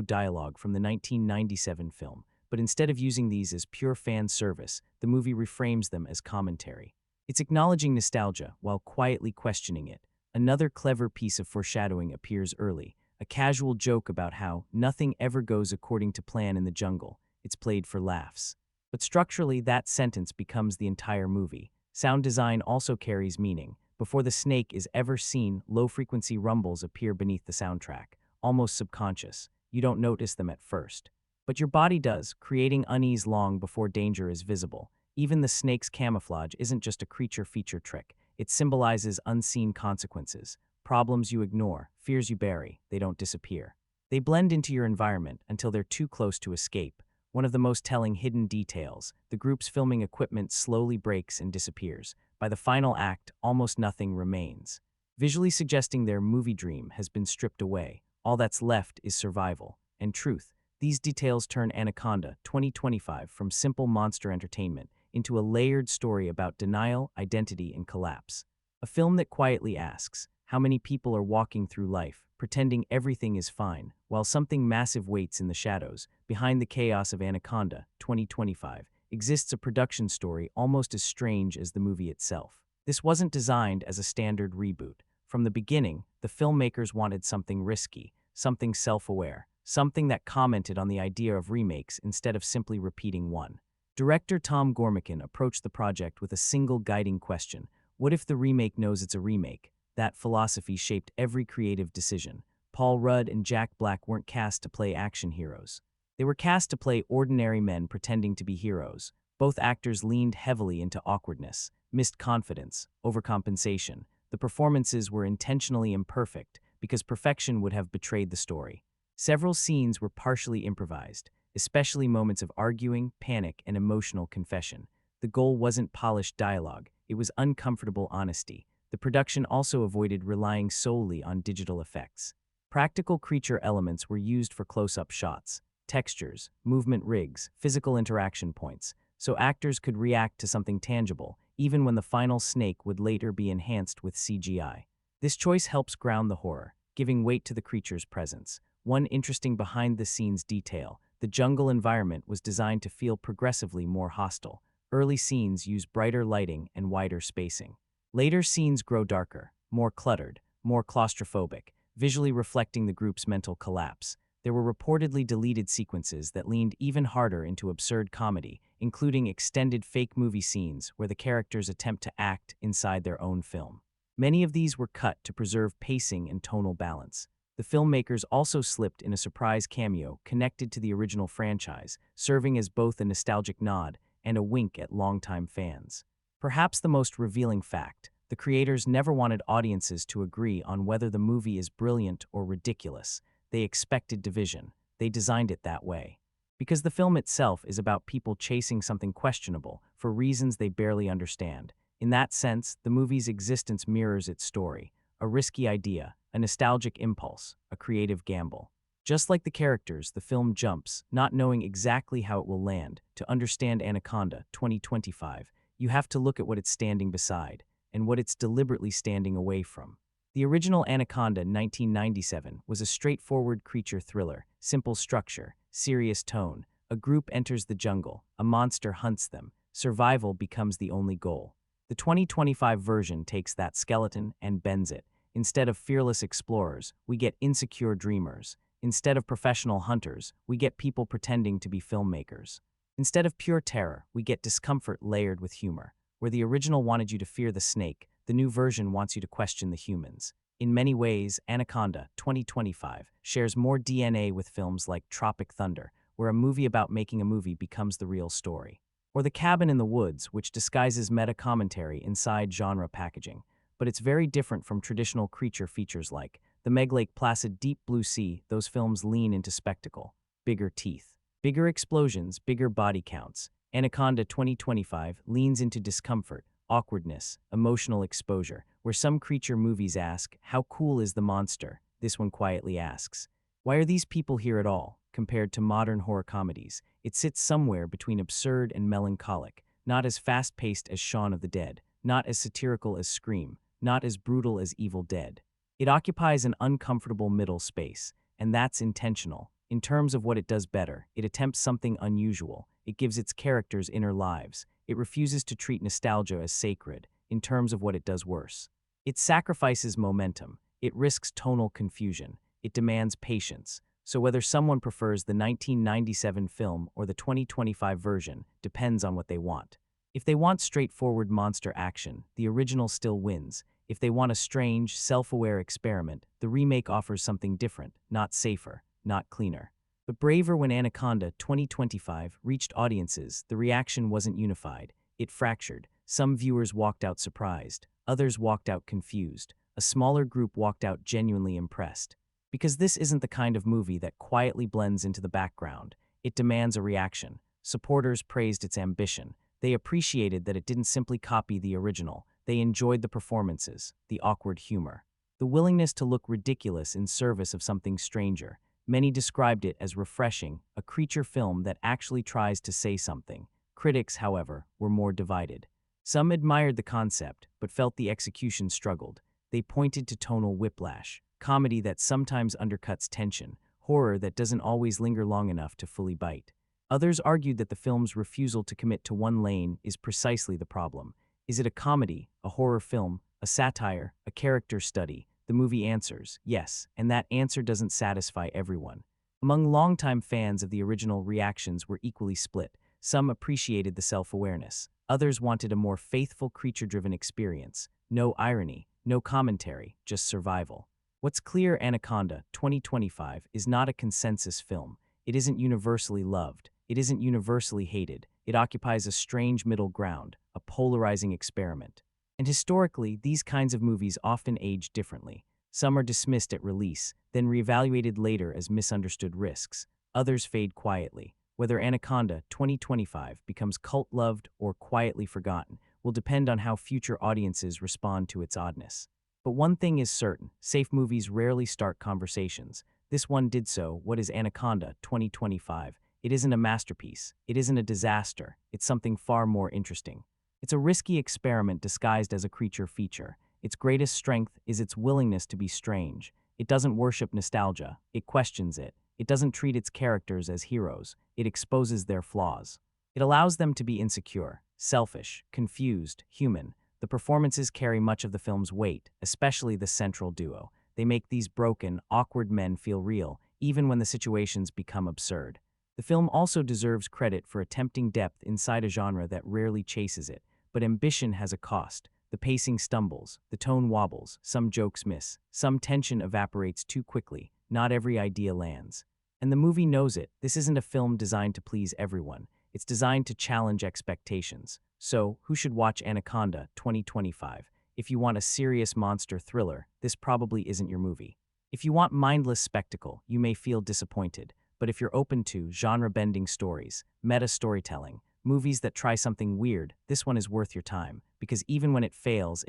dialogue from the 1997 film. But instead of using these as pure fan service, the movie reframes them as commentary. It's acknowledging nostalgia while quietly questioning it. Another clever piece of foreshadowing appears early, a casual joke about how nothing ever goes according to plan in the jungle. It's played for laughs. But structurally, that sentence becomes the entire movie. Sound design also carries meaning. Before the snake is ever seen, low-frequency rumbles appear beneath the soundtrack, almost subconscious. You don't notice them at first. But your body does, creating unease long before danger is visible. Even the snake's camouflage isn't just a creature feature trick. It symbolizes unseen consequences. Problems you ignore, fears you bury, they don't disappear. They blend into your environment until they're too close to escape. One of the most telling hidden details, the group's filming equipment slowly breaks and disappears. By the final act, almost nothing remains, visually suggesting their movie dream has been stripped away. All that's left is survival and truth. These details turn Anaconda 2025 from simple monster entertainment into a layered story about denial, identity, and collapse. A film that quietly asks, how many people are walking through life, pretending everything is fine, while something massive waits in the shadows? Behind the chaos of Anaconda 2025 exists a production story almost as strange as the movie itself. This wasn't designed as a standard reboot. From the beginning, the filmmakers wanted something risky, something self-aware, something that commented on the idea of remakes instead of simply repeating one. Director Tom Gormican approached the project with a single guiding question: what if the remake knows it's a remake? That philosophy shaped every creative decision. Paul Rudd and Jack Black weren't cast to play action heroes. They were cast to play ordinary men pretending to be heroes. Both actors leaned heavily into awkwardness, missed confidence, overcompensation. The performances were intentionally imperfect because perfection would have betrayed the story. Several scenes were partially improvised, especially moments of arguing, panic, and emotional confession. The goal wasn't polished dialogue, it was uncomfortable honesty. The production also avoided relying solely on digital effects. Practical creature elements were used for close-up shots, textures, movement rigs, physical interaction points, so actors could react to something tangible, even when the final snake would later be enhanced with CGI. This choice helps ground the horror, giving weight to the creature's presence. One interesting behind-the-scenes detail: the jungle environment was designed to feel progressively more hostile. Early scenes use brighter lighting and wider spacing. Later scenes grow darker, more cluttered, more claustrophobic, visually reflecting the group's mental collapse. There were reportedly deleted sequences that leaned even harder into absurd comedy, including extended fake movie scenes where the characters attempt to act inside their own film. Many of these were cut to preserve pacing and tonal balance. The filmmakers also slipped in a surprise cameo connected to the original franchise, serving as both a nostalgic nod and a wink at longtime fans. Perhaps the most revealing fact: the creators never wanted audiences to agree on whether the movie is brilliant or ridiculous. They expected division. They designed it that way. Because the film itself is about people chasing something questionable for reasons they barely understand. In that sense, the movie's existence mirrors its story: a risky idea, a nostalgic impulse, a creative gamble. Just like the characters, the film jumps, not knowing exactly how it will land. To understand Anaconda 2025, you have to look at what it's standing beside and what it's deliberately standing away from. The original Anaconda 1997 was a straightforward creature thriller: simple structure, serious tone. A group enters the jungle, a monster hunts them, survival becomes the only goal. The 2025 version takes that skeleton and bends it. Instead of fearless explorers, we get insecure dreamers. Instead of professional hunters, we get people pretending to be filmmakers. Instead of pure terror, we get discomfort layered with humor. Where the original wanted you to fear the snake, the new version wants you to question the humans. In many ways, Anaconda 2025 shares more DNA with films like Tropic Thunder, where a movie about making a movie becomes the real story. Or The Cabin in the Woods, which disguises meta-commentary inside genre packaging. But it's very different from traditional creature features like The Meg Lake Placid Deep Blue Sea. Those films lean into spectacle, bigger teeth, bigger explosions, bigger body counts. Anaconda 2025 leans into discomfort, awkwardness, emotional exposure, where some creature movies ask, how cool is the monster? This one quietly asks, why are these people here at all? Compared to modern horror comedies, it sits somewhere between absurd and melancholic, not as fast-paced as Shaun of the Dead, not as satirical as Scream, not as brutal as Evil Dead. It occupies an uncomfortable middle space, and that's intentional. In terms of what it does better, it attempts something unusual. It gives its characters inner lives. It refuses to treat nostalgia as sacred. In terms of what it does worse, it sacrifices momentum. It risks tonal confusion. It demands patience. So whether someone prefers the 1997 film or the 2025 version depends on what they want. If they want straightforward monster action, the original still wins. If they want a strange, self-aware experiment, the remake offers something different, not safer, not cleaner. But braver when Anaconda 2025 reached audiences, the reaction wasn't unified. It fractured. Some viewers walked out surprised. Others walked out confused. A smaller group walked out genuinely impressed. Because this isn't the kind of movie that quietly blends into the background. It demands a reaction. Supporters praised its ambition. They appreciated that it didn't simply copy the original. They enjoyed the performances, the awkward humor, the willingness to look ridiculous in service of something stranger. Many described it as refreshing, a creature film that actually tries to say something. Critics, however, were more divided. Some admired the concept, but felt the execution struggled. They pointed to tonal whiplash, comedy that sometimes undercuts tension, horror that doesn't always linger long enough to fully bite. Others argued that the film's refusal to commit to one lane is precisely the problem. Is it a comedy, a horror film, a satire, a character study? The movie answers, yes, and that answer doesn't satisfy everyone. Among longtime fans of the original, reactions were equally split. Some appreciated the self-awareness. Others wanted a more faithful, creature-driven experience. No irony, no commentary, just survival. What's clear, Anaconda 2025 is not a consensus film. It isn't universally loved. It isn't universally hated. It occupies a strange middle ground, a polarizing experiment. And historically, these kinds of movies often age differently. Some are dismissed at release, then reevaluated later as misunderstood risks. Others fade quietly. Whether Anaconda 2025 becomes cult-loved or quietly forgotten will depend on how future audiences respond to its oddness. But one thing is certain, safe movies rarely start conversations. This one did so. What is Anaconda 2025? It isn't a masterpiece. It isn't a disaster. It's something far more interesting. It's a risky experiment disguised as a creature feature. Its greatest strength is its willingness to be strange. It doesn't worship nostalgia. It questions it. It doesn't treat its characters as heroes. It exposes their flaws. It allows them to be insecure, selfish, confused, human. The performances carry much of the film's weight, especially the central duo. They make these broken, awkward men feel real, even when the situations become absurd. The film also deserves credit for attempting depth inside a genre that rarely chases it. But ambition has a cost. The pacing stumbles, the tone wobbles, some jokes miss, some tension evaporates too quickly, not every idea lands. And the movie knows it. This isn't a film designed to please everyone. It's designed to challenge expectations. So, who should watch Anaconda 2025? If you want a serious monster thriller, this probably isn't your movie. If you want mindless spectacle, you may feel disappointed. But if you're open to genre-bending stories, meta-storytelling, movies that try something weird, this one is worth your time, because even when it fails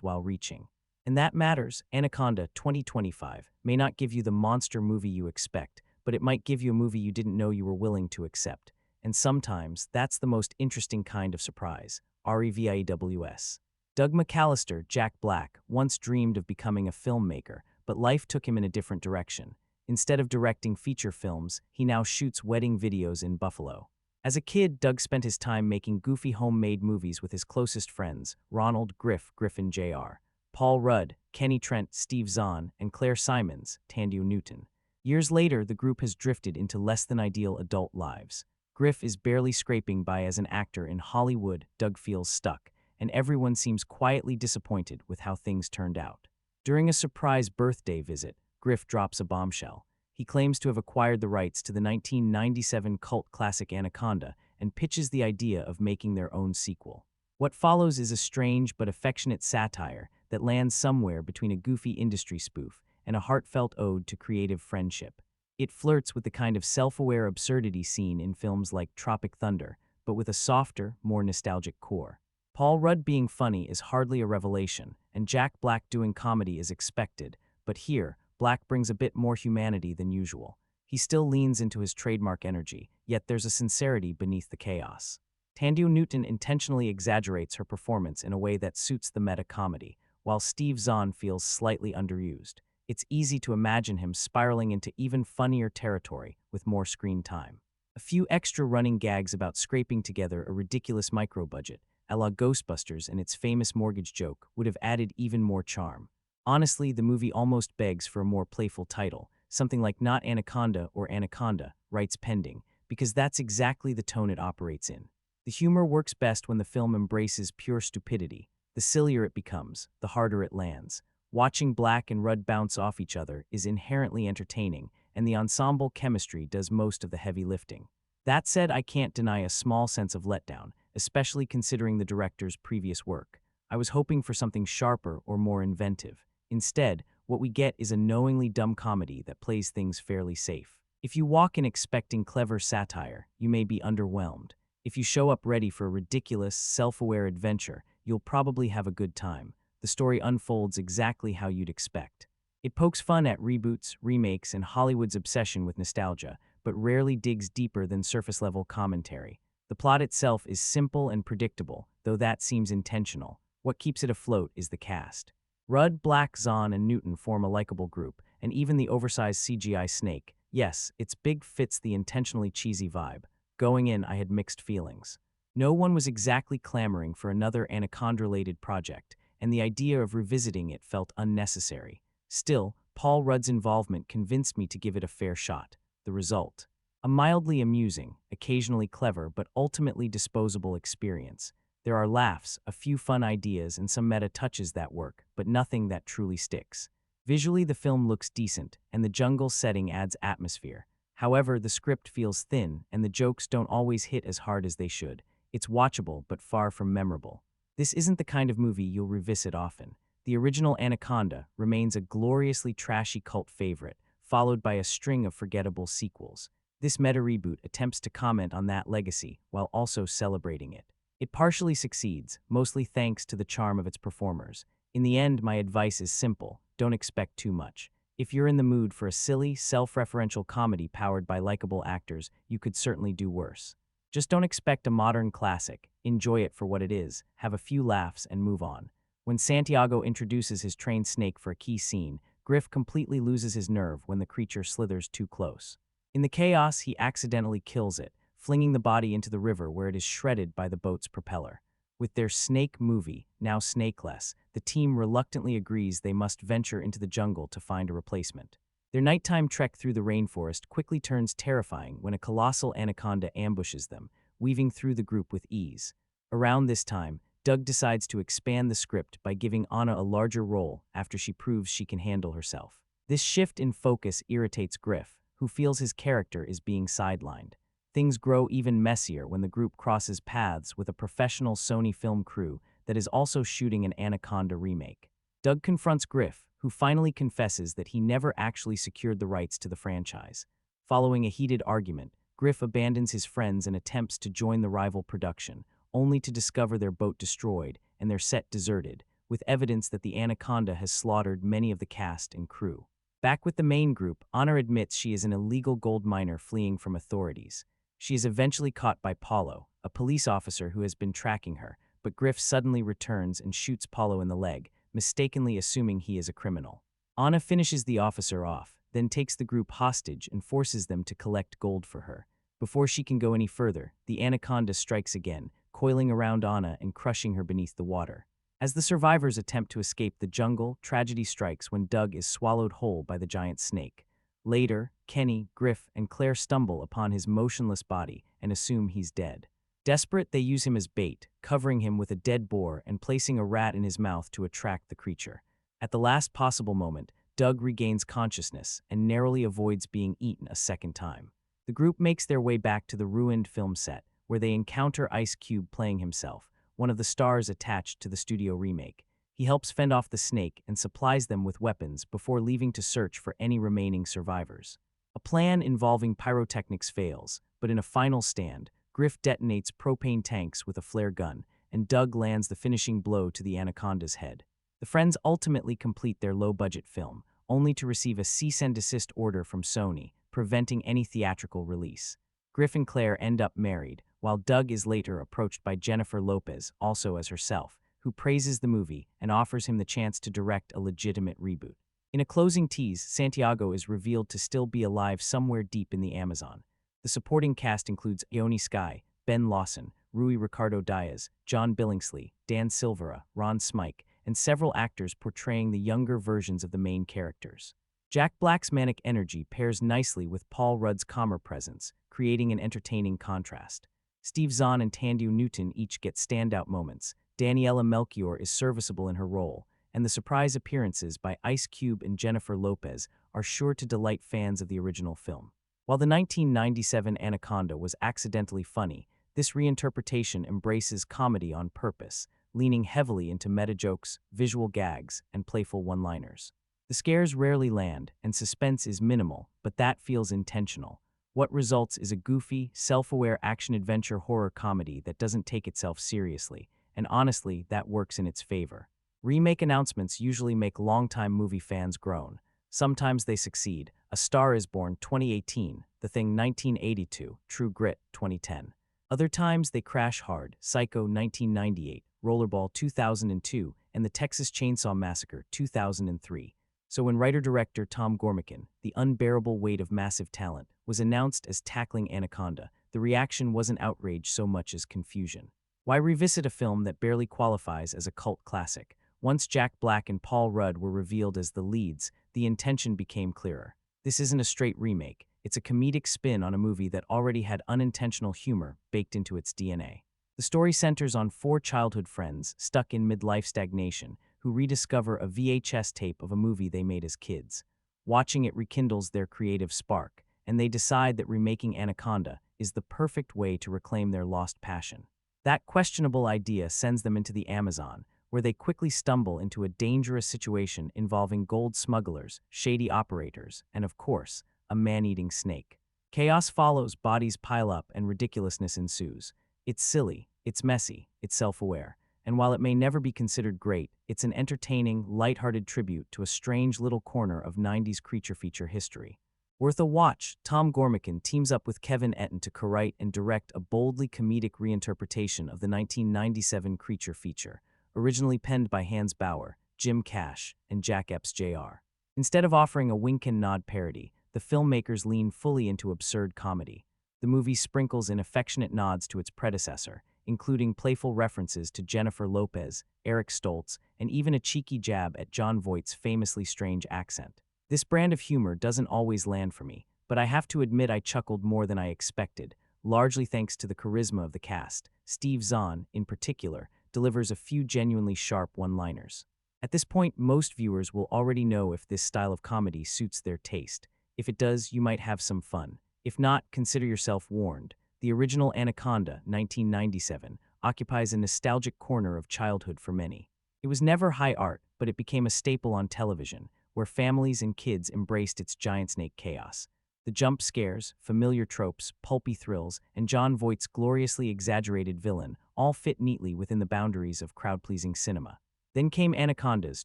while reaching. And that matters. Anaconda 2025 may not give you the monster movie you expect, but it might give you a movie you didn't know you were willing to accept. And sometimes, that's the most interesting kind of surprise. REVIEWS. Doug McAllister, Jack Black, once dreamed of becoming a filmmaker, but life took him in a different direction. Instead of directing feature films, he now shoots wedding videos in Buffalo. As a kid, Doug spent his time making goofy homemade movies with his closest friends, Ronald Griffin Jr., Paul Rudd, Kenny Trent, Steve Zahn, and Claire Simons, Tandio Newton. Years later, the group has drifted into less-than-ideal adult lives. Griff is barely scraping by as an actor in Hollywood. Doug feels stuck, and everyone seems quietly disappointed with how things turned out. During a surprise birthday visit, Griff drops a bombshell. He claims to have acquired the rights to the 1997 cult classic Anaconda and pitches the idea of making their own sequel. What follows is a strange but affectionate satire that lands somewhere between a goofy industry spoof and a heartfelt ode to creative friendship. It flirts with the kind of self-aware absurdity seen in films like Tropic Thunder, but with a softer, more nostalgic core. Paul Rudd being funny is hardly a revelation, and Jack Black doing comedy is expected, but here, Black brings a bit more humanity than usual. He still leans into his trademark energy, yet there's a sincerity beneath the chaos. Thandie Newton intentionally exaggerates her performance in a way that suits the meta-comedy, while Steve Zahn feels slightly underused. It's easy to imagine him spiraling into even funnier territory with more screen time. A few extra running gags about scraping together a ridiculous micro-budget, a la Ghostbusters and its famous mortgage joke, would have added even more charm. Honestly, the movie almost begs for a more playful title, something like Not Anaconda or Anaconda, rights pending, because that's exactly the tone it operates in. The humor works best when the film embraces pure stupidity. The sillier it becomes, the harder it lands. Watching Black and Rudd bounce off each other is inherently entertaining, and the ensemble chemistry does most of the heavy lifting. That said, I can't deny a small sense of letdown, especially considering the director's previous work. I was hoping for something sharper or more inventive. Instead, what we get is a knowingly dumb comedy that plays things fairly safe. If you walk in expecting clever satire, you may be underwhelmed. If you show up ready for a ridiculous, self-aware adventure, you'll probably have a good time. The story unfolds exactly how you'd expect. It pokes fun at reboots, remakes, and Hollywood's obsession with nostalgia, but rarely digs deeper than surface-level commentary. The plot itself is simple and predictable, though that seems intentional. What keeps it afloat is the cast. Rudd, Black, Zahn, and Newton form a likable group, and even the oversized CGI snake. Yes, its big fits the intentionally cheesy vibe. Going in, I had mixed feelings. No one was exactly clamoring for another Anaconda-related project, and the idea of revisiting it felt unnecessary. Still, Paul Rudd's involvement convinced me to give it a fair shot. The result? A mildly amusing, occasionally clever, but ultimately disposable experience. There are laughs, a few fun ideas, and some meta touches that work, but nothing that truly sticks. Visually, the film looks decent, and the jungle setting adds atmosphere. However, the script feels thin, and the jokes don't always hit as hard as they should. It's watchable, but far from memorable. This isn't the kind of movie you'll revisit often. The original Anaconda remains a gloriously trashy cult favorite, followed by a string of forgettable sequels. This meta-reboot attempts to comment on that legacy while also celebrating it. It partially succeeds, mostly thanks to the charm of its performers. In the end, my advice is simple: don't expect too much. If you're in the mood for a silly, self-referential comedy powered by likable actors, you could certainly do worse. Just don't expect a modern classic. Enjoy it for what it is, have a few laughs, and move on. When Santiago introduces his trained snake for a key scene, Griff completely loses his nerve when the creature slithers too close. In the chaos, he accidentally kills it, flinging the body into the river where it is shredded by the boat's propeller. With their snake movie, now snakeless, the team reluctantly agrees they must venture into the jungle to find a replacement. Their nighttime trek through the rainforest quickly turns terrifying when a colossal anaconda ambushes them, weaving through the group with ease. Around this time, Doug decides to expand the script by giving Anna a larger role after she proves she can handle herself. This shift in focus irritates Griff, who feels his character is being sidelined. Things grow even messier when the group crosses paths with a professional Sony film crew that is also shooting an Anaconda remake. Doug confronts Griff, who finally confesses that he never actually secured the rights to the franchise. Following a heated argument, Griff abandons his friends and attempts to join the rival production, only to discover their boat destroyed and their set deserted, with evidence that the Anaconda has slaughtered many of the cast and crew. Back with the main group, Anna admits she is an illegal gold miner fleeing from authorities. She is eventually caught by Paulo, a police officer who has been tracking her, but Griff suddenly returns and shoots Paulo in the leg, mistakenly assuming he is a criminal. Anna finishes the officer off, then takes the group hostage and forces them to collect gold for her. Before she can go any further, the Anaconda strikes again, coiling around Anna and crushing her beneath the water. As the survivors attempt to escape the jungle, tragedy strikes when Doug is swallowed whole by the giant snake. Later, Kenny, Griff, and Claire stumble upon his motionless body and assume he's dead. Desperate, they use him as bait, covering him with a dead boar and placing a rat in his mouth to attract the creature. At the last possible moment, Doug regains consciousness and narrowly avoids being eaten a second time. The group makes their way back to the ruined film set, where they encounter Ice Cube playing himself, one of the stars attached to the studio remake. He helps fend off the snake and supplies them with weapons before leaving to search for any remaining survivors. A plan involving pyrotechnics fails, but in a final stand, Griff detonates propane tanks with a flare gun, and Doug lands the finishing blow to the Anaconda's head. The friends ultimately complete their low-budget film, only to receive a cease and desist order from Sony, preventing any theatrical release. Griff and Claire end up married, while Doug is later approached by Jennifer Lopez, also as herself, who praises the movie and offers him the chance to direct a legitimate reboot. In a closing tease, Santiago is revealed to still be alive somewhere deep in the Amazon. The supporting cast includes Ione Skye, Ben Lawson, Rui Ricardo Diaz, John Billingsley, Dan Silvera, Ron Smike, and several actors portraying the younger versions of the main characters. Jack Black's manic energy pairs nicely with Paul Rudd's calmer presence, creating an entertaining contrast. Steve Zahn and Tandy Newton each get standout moments. Daniela Melchior is serviceable in her role, and the surprise appearances by Ice Cube and Jennifer Lopez are sure to delight fans of the original film. While the 1997 Anaconda was accidentally funny, this reinterpretation embraces comedy on purpose, leaning heavily into meta jokes, visual gags, and playful one-liners. The scares rarely land, and suspense is minimal, but that feels intentional. What results is a goofy, self-aware action-adventure horror comedy that doesn't take itself seriously, and honestly, that works in its favor. Remake announcements usually make longtime movie fans groan. Sometimes they succeed. A Star is Born 2018, The Thing 1982, True Grit 2010. Other times they crash hard. Psycho 1998, Rollerball 2002, and The Texas Chainsaw Massacre 2003. So when writer-director Tom Gormican, the unbearable weight of massive talent, was announced as tackling Anaconda, the reaction wasn't outrage so much as confusion. Why revisit a film that barely qualifies as a cult classic? Once Jack Black and Paul Rudd were revealed as the leads, the intention became clearer. This isn't a straight remake. It's a comedic spin on a movie that already had unintentional humor baked into its DNA. The story centers on four childhood friends stuck in midlife stagnation who rediscover a VHS tape of a movie they made as kids. Watching it rekindles their creative spark, and they decide that remaking Anaconda is the perfect way to reclaim their lost passion. That questionable idea sends them into the Amazon, where they quickly stumble into a dangerous situation involving gold smugglers, shady operators, and of course, a man-eating snake. Chaos follows, bodies pile up, and ridiculousness ensues. It's silly, it's messy, it's self-aware, and while it may never be considered great, it's an entertaining, lighthearted tribute to a strange little corner of 90s creature feature history. Worth a watch, Tom Gormican teams up with Kevin Etten to co-write and direct a boldly comedic reinterpretation of the 1997 creature feature, originally penned by Hans Bauer, Jim Cash, and Jack Epps Jr. Instead of offering a wink and nod parody, the filmmakers lean fully into absurd comedy. The movie sprinkles in affectionate nods to its predecessor, including playful references to Jennifer Lopez, Eric Stoltz, and even a cheeky jab at Jon Voight's famously strange accent. This brand of humor doesn't always land for me, but I have to admit I chuckled more than I expected, largely thanks to the charisma of the cast. Steve Zahn, in particular, delivers a few genuinely sharp one-liners. At this point, most viewers will already know if this style of comedy suits their taste. If it does, you might have some fun. If not, consider yourself warned. The original Anaconda, 1997, occupies a nostalgic corner of childhood for many. It was never high art, but it became a staple on television, where families and kids embraced its giant snake chaos. The jump scares, familiar tropes, pulpy thrills, and Jon Voight's gloriously exaggerated villain all fit neatly within the boundaries of crowd-pleasing cinema. Then came Anaconda's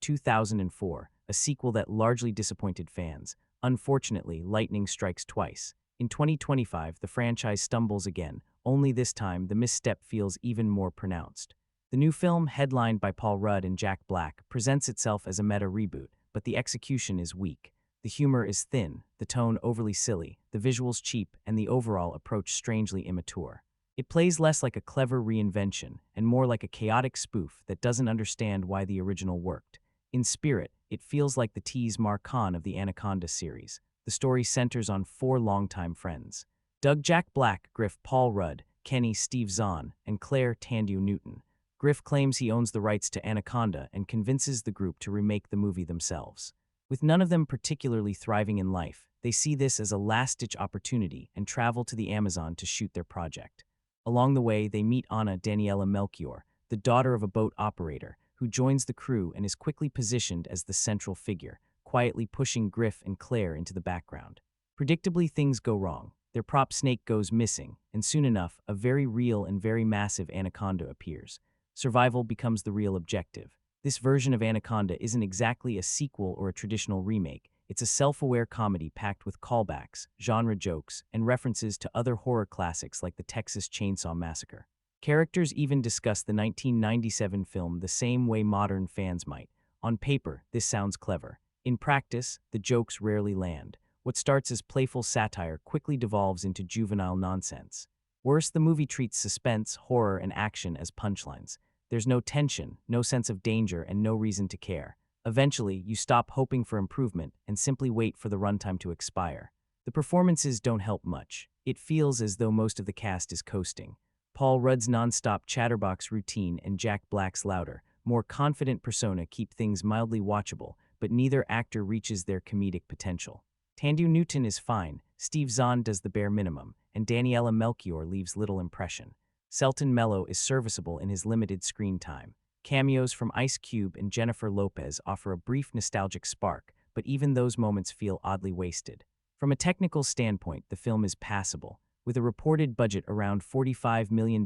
2004, a sequel that largely disappointed fans. Unfortunately, lightning strikes twice. In 2025, the franchise stumbles again, only this time the misstep feels even more pronounced. The new film, headlined by Paul Rudd and Jack Black, presents itself as a meta reboot, but the execution is weak. The humor is thin, the tone overly silly, the visuals cheap, and the overall approach strangely immature. It plays less like a clever reinvention and more like a chaotic spoof that doesn't understand why the original worked. In spirit, it feels like the tease Marcon of the Anaconda series. The story centers on four longtime friends: Doug Jack Black, Griff Paul Rudd, Kenny Steve Zahn, and Claire Tandy Newton. Griff claims he owns the rights to Anaconda and convinces the group to remake the movie themselves. With none of them particularly thriving in life, they see this as a last-ditch opportunity and travel to the Amazon to shoot their project. Along the way, they meet Daniela Melchior, the daughter of a boat operator, who joins the crew and is quickly positioned as the central figure, quietly pushing Griff and Claire into the background. Predictably, things go wrong. Their prop snake goes missing, and soon enough, a very real and very massive anaconda appears. Survival becomes the real objective. This version of Anaconda isn't exactly a sequel or a traditional remake. It's a self-aware comedy packed with callbacks, genre jokes, and references to other horror classics like the Texas Chainsaw Massacre. Characters even discuss the 1997 film the same way modern fans might. On paper, this sounds clever. In practice, the jokes rarely land. What starts as playful satire quickly devolves into juvenile nonsense. Worse, the movie treats suspense, horror, and action as punchlines. There's no tension, no sense of danger, and no reason to care. Eventually, you stop hoping for improvement and simply wait for the runtime to expire. The performances don't help much. It feels as though most of the cast is coasting. Paul Rudd's non-stop chatterbox routine and Jack Black's louder, more confident persona keep things mildly watchable, but neither actor reaches their comedic potential. Tandu Newton is fine, Steve Zahn does the bare minimum, and Daniela Melchior leaves little impression. Selton Mello is serviceable in his limited screen time. Cameos from Ice Cube and Jennifer Lopez offer a brief nostalgic spark, but even those moments feel oddly wasted. From a technical standpoint, the film is passable. With a reported budget around $45 million,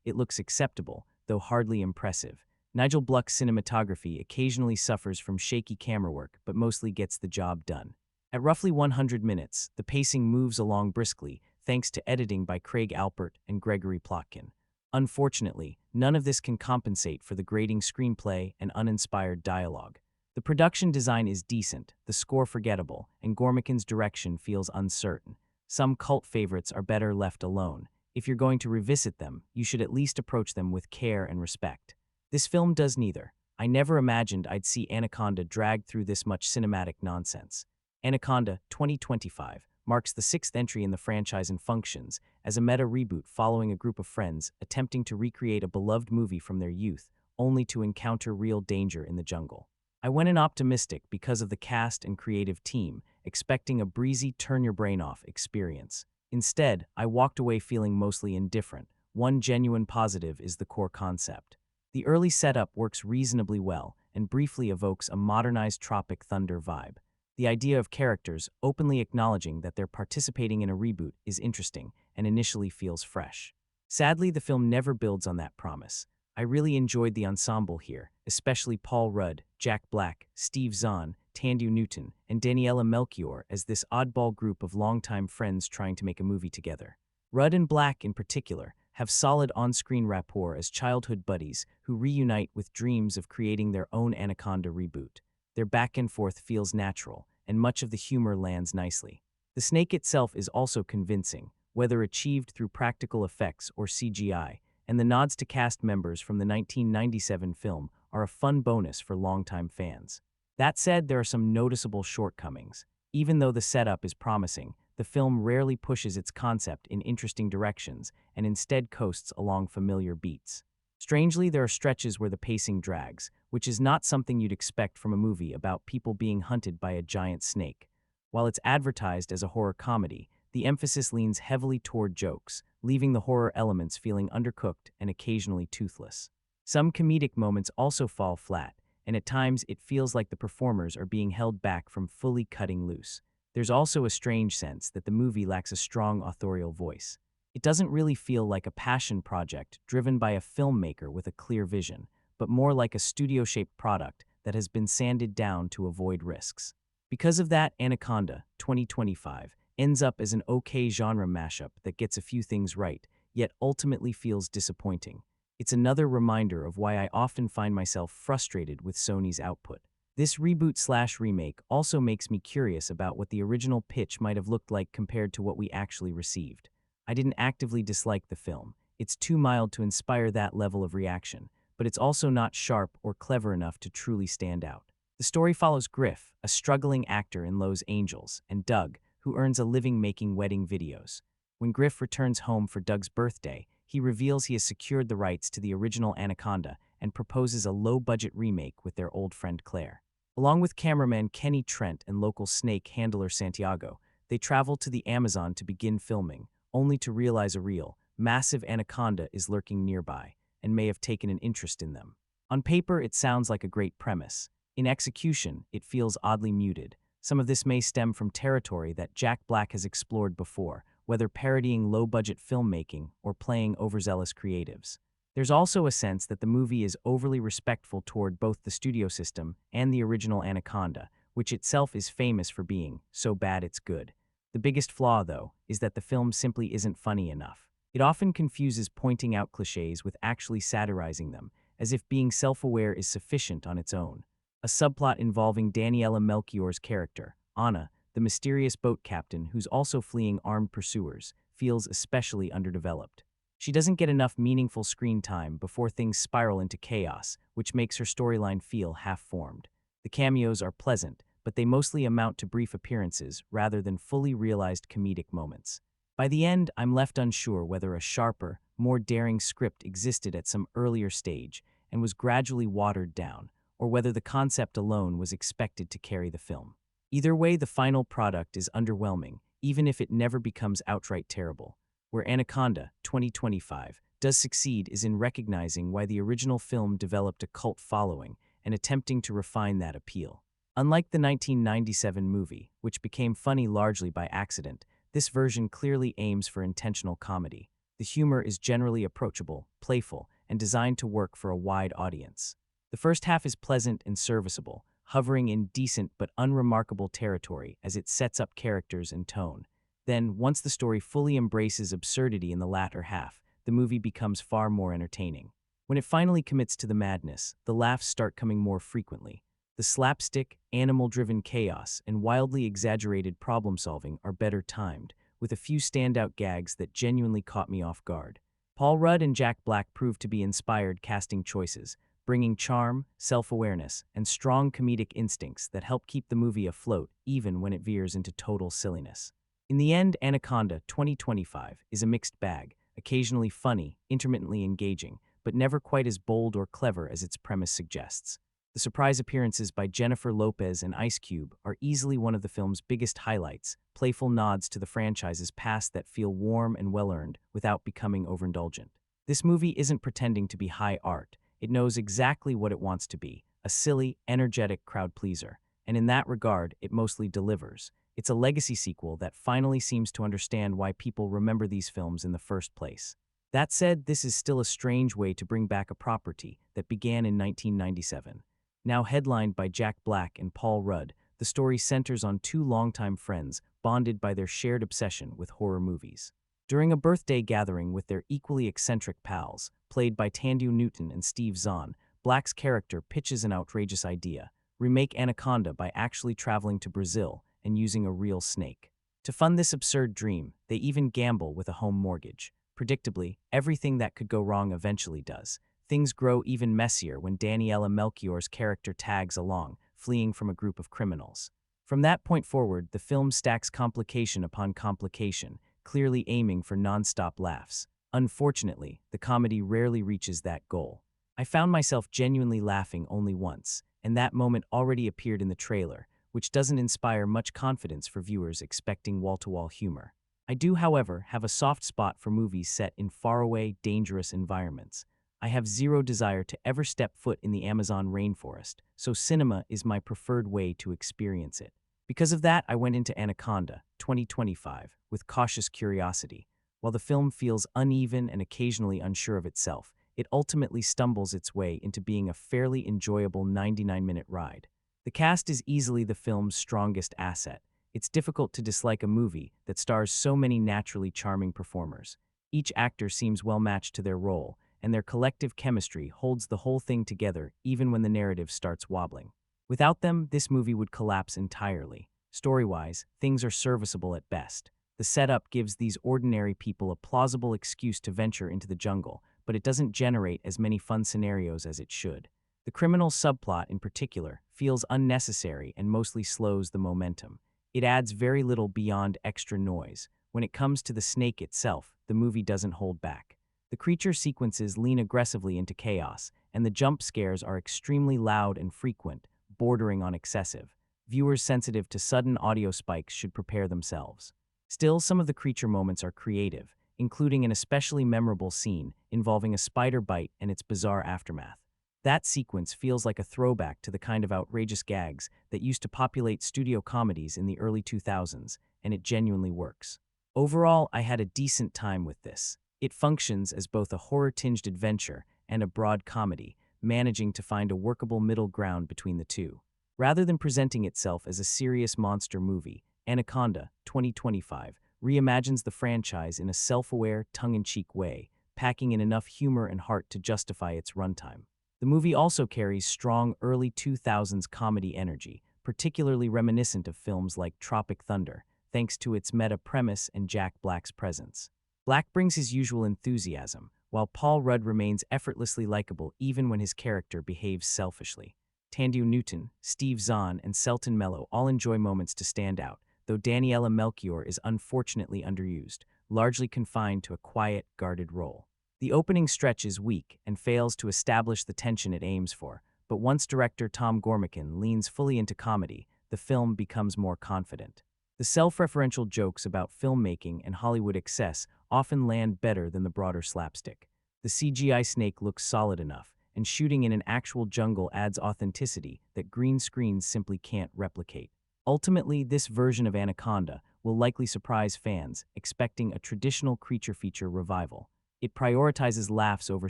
it looks acceptable, though hardly impressive. Nigel Bluck's cinematography occasionally suffers from shaky camera work, but mostly gets the job done. At roughly 100 minutes, the pacing moves along briskly, thanks to editing by Craig Alpert and Gregory Plotkin. Unfortunately, none of this can compensate for the grating screenplay and uninspired dialogue. The production design is decent, the score forgettable, and Gormican's direction feels uncertain. Some cult favorites are better left alone. If you're going to revisit them, you should at least approach them with care and respect. This film does neither. I never imagined I'd see Anaconda dragged through this much cinematic nonsense. Anaconda 2025 marks the sixth entry in the franchise and functions as a meta reboot following a group of friends attempting to recreate a beloved movie from their youth, only to encounter real danger in the jungle. I went in optimistic because of the cast and creative team, expecting a breezy turn-your-brain-off experience. Instead, I walked away feeling mostly indifferent. One genuine positive is the core concept. The early setup works reasonably well and briefly evokes a modernized Tropic Thunder vibe. The idea of characters openly acknowledging that they're participating in a reboot is interesting and initially feels fresh. Sadly, the film never builds on that promise. I really enjoyed the ensemble here, especially Paul Rudd, Jack Black, Steve Zahn, Tandu Newton, and Daniela Melchior as this oddball group of longtime friends trying to make a movie together. Rudd and Black, in particular, have solid on-screen rapport as childhood buddies who reunite with dreams of creating their own Anaconda reboot. Their back and forth feels natural, and much of the humor lands nicely. The snake itself is also convincing, whether achieved through practical effects or CGI, and the nods to cast members from the 1997 film are a fun bonus for longtime fans. That said, there are some noticeable shortcomings. Even though the setup is promising, the film rarely pushes its concept in interesting directions and instead coasts along familiar beats. Strangely, there are stretches where the pacing drags, which is not something you'd expect from a movie about people being hunted by a giant snake. While it's advertised as a horror comedy, the emphasis leans heavily toward jokes, leaving the horror elements feeling undercooked and occasionally toothless. Some comedic moments also fall flat, and at times it feels like the performers are being held back from fully cutting loose. There's also a strange sense that the movie lacks a strong authorial voice. It doesn't really feel like a passion project driven by a filmmaker with a clear vision, but more like a studio-shaped product that has been sanded down to avoid risks. Because of that, Anaconda 2025 ends up as an okay genre mashup that gets a few things right, yet ultimately feels disappointing. It's another reminder of why I often find myself frustrated with Sony's output. This reboot/remake also makes me curious about what the original pitch might have looked like compared to what we actually received. I didn't actively dislike the film. It's too mild to inspire that level of reaction, but it's also not sharp or clever enough to truly stand out. The story follows Griff, a struggling actor in Lowe's Angels, and Doug, who earns a living making wedding videos. When Griff returns home for Doug's birthday, he reveals he has secured the rights to the original Anaconda and proposes a low-budget remake with their old friend Claire. Along with cameraman Kenny Trent and local snake handler Santiago, they travel to the Amazon to begin filming, only to realize a real, massive anaconda is lurking nearby and may have taken an interest in them. On paper, it sounds like a great premise. In execution, it feels oddly muted. Some of this may stem from territory that Jack Black has explored before, whether parodying low-budget filmmaking or playing overzealous creatives. There's also a sense that the movie is overly respectful toward both the studio system and the original Anaconda, which itself is famous for being so bad it's good. The biggest flaw, though, is that the film simply isn't funny enough. It often confuses pointing out cliches with actually satirizing them, as if being self-aware is sufficient on its own. A subplot involving Daniela Melchior's character, Anna, the mysterious boat captain who's also fleeing armed pursuers, feels especially underdeveloped. She doesn't get enough meaningful screen time before things spiral into chaos, which makes her storyline feel half-formed. The cameos are pleasant, but they mostly amount to brief appearances rather than fully realized comedic moments. By the end, I'm left unsure whether a sharper, more daring script existed at some earlier stage and was gradually watered down, or whether the concept alone was expected to carry the film. Either way, the final product is underwhelming, even if it never becomes outright terrible. Where Anaconda, 2025, does succeed is in recognizing why the original film developed a cult following and attempting to refine that appeal. Unlike the 1997 movie, which became funny largely by accident, this version clearly aims for intentional comedy. The humor is generally approachable, playful, and designed to work for a wide audience. The first half is pleasant and serviceable, hovering in decent but unremarkable territory as it sets up characters and tone. Then, once the story fully embraces absurdity in the latter half, the movie becomes far more entertaining. When it finally commits to the madness, the laughs start coming more frequently. The slapstick, animal-driven chaos, and wildly exaggerated problem-solving are better timed, with a few standout gags that genuinely caught me off guard. Paul Rudd and Jack Black proved to be inspired casting choices, bringing charm, self-awareness, and strong comedic instincts that help keep the movie afloat even when it veers into total silliness. In the end, Anaconda 2025 is a mixed bag, occasionally funny, intermittently engaging, but never quite as bold or clever as its premise suggests. The surprise appearances by Jennifer Lopez and Ice Cube are easily one of the film's biggest highlights, playful nods to the franchise's past that feel warm and well-earned without becoming overindulgent. This movie isn't pretending to be high art. It knows exactly what it wants to be, a silly, energetic crowd pleaser, and in that regard, it mostly delivers. It's a legacy sequel that finally seems to understand why people remember these films in the first place. That said, this is still a strange way to bring back a property that began in 1997. Now headlined by Jack Black and Paul Rudd, the story centers on two longtime friends bonded by their shared obsession with horror movies. During a birthday gathering with their equally eccentric pals, played by Tandu Newton and Steve Zahn, Black's character pitches an outrageous idea: remake Anaconda by actually traveling to Brazil and using a real snake. To fund this absurd dream, they even gamble with a home mortgage. Predictably, everything that could go wrong eventually does. Things grow even messier when Daniela Melchior's character tags along, fleeing from a group of criminals. From that point forward, the film stacks complication upon complication, clearly aiming for non-stop laughs. Unfortunately, the comedy rarely reaches that goal. I found myself genuinely laughing only once, and that moment already appeared in the trailer, which doesn't inspire much confidence for viewers expecting wall-to-wall humor. I do, however, have a soft spot for movies set in faraway, dangerous environments. I have zero desire to ever step foot in the Amazon rainforest, so cinema is my preferred way to experience it. Because of that, I went into Anaconda 2025 with cautious curiosity. While the film feels uneven and occasionally unsure of itself, it ultimately stumbles its way into being a fairly enjoyable 99-minute ride. The cast is easily the film's strongest asset. It's difficult to dislike a movie that stars so many naturally charming performers. Each actor seems well matched to their role, and their collective chemistry holds the whole thing together even when the narrative starts wobbling. Without them, this movie would collapse entirely. Story-wise, things are serviceable at best. The setup gives these ordinary people a plausible excuse to venture into the jungle, but it doesn't generate as many fun scenarios as it should. The criminal subplot, in particular, feels unnecessary and mostly slows the momentum. It adds very little beyond extra noise. When it comes to the snake itself, the movie doesn't hold back. The creature sequences lean aggressively into chaos, and the jump scares are extremely loud and frequent, bordering on excessive. Viewers sensitive to sudden audio spikes should prepare themselves. Still, some of the creature moments are creative. including an especially memorable scene involving a spider bite and its bizarre aftermath. That sequence feels like a throwback to the kind of outrageous gags that used to populate studio comedies in the early 2000s, and it genuinely works. Overall, I had a decent time with this. It functions as both a horror-tinged adventure and a broad comedy, managing to find a workable middle ground between the two. Rather than presenting itself as a serious monster movie, Anaconda, 2025, reimagines the franchise in a self-aware, tongue-in-cheek way, packing in enough humor and heart to justify its runtime. The movie also carries strong early 2000s comedy energy, particularly reminiscent of films like Tropic Thunder, thanks to its meta premise and Jack Black's presence. Black brings his usual enthusiasm, while Paul Rudd remains effortlessly likable even when his character behaves selfishly. Thandie Newton, Steve Zahn, and Selton Mello all enjoy moments to stand out, though Daniela Melchior is unfortunately underused, largely confined to a quiet, guarded role. The opening stretch is weak and fails to establish the tension it aims for, but once director Tom Gormican leans fully into comedy, the film becomes more confident. The self-referential jokes about filmmaking and Hollywood excess often land better than the broader slapstick. The CGI snake looks solid enough, and shooting in an actual jungle adds authenticity that green screens simply can't replicate. Ultimately, this version of Anaconda will likely surprise fans expecting a traditional creature feature revival. It prioritizes laughs over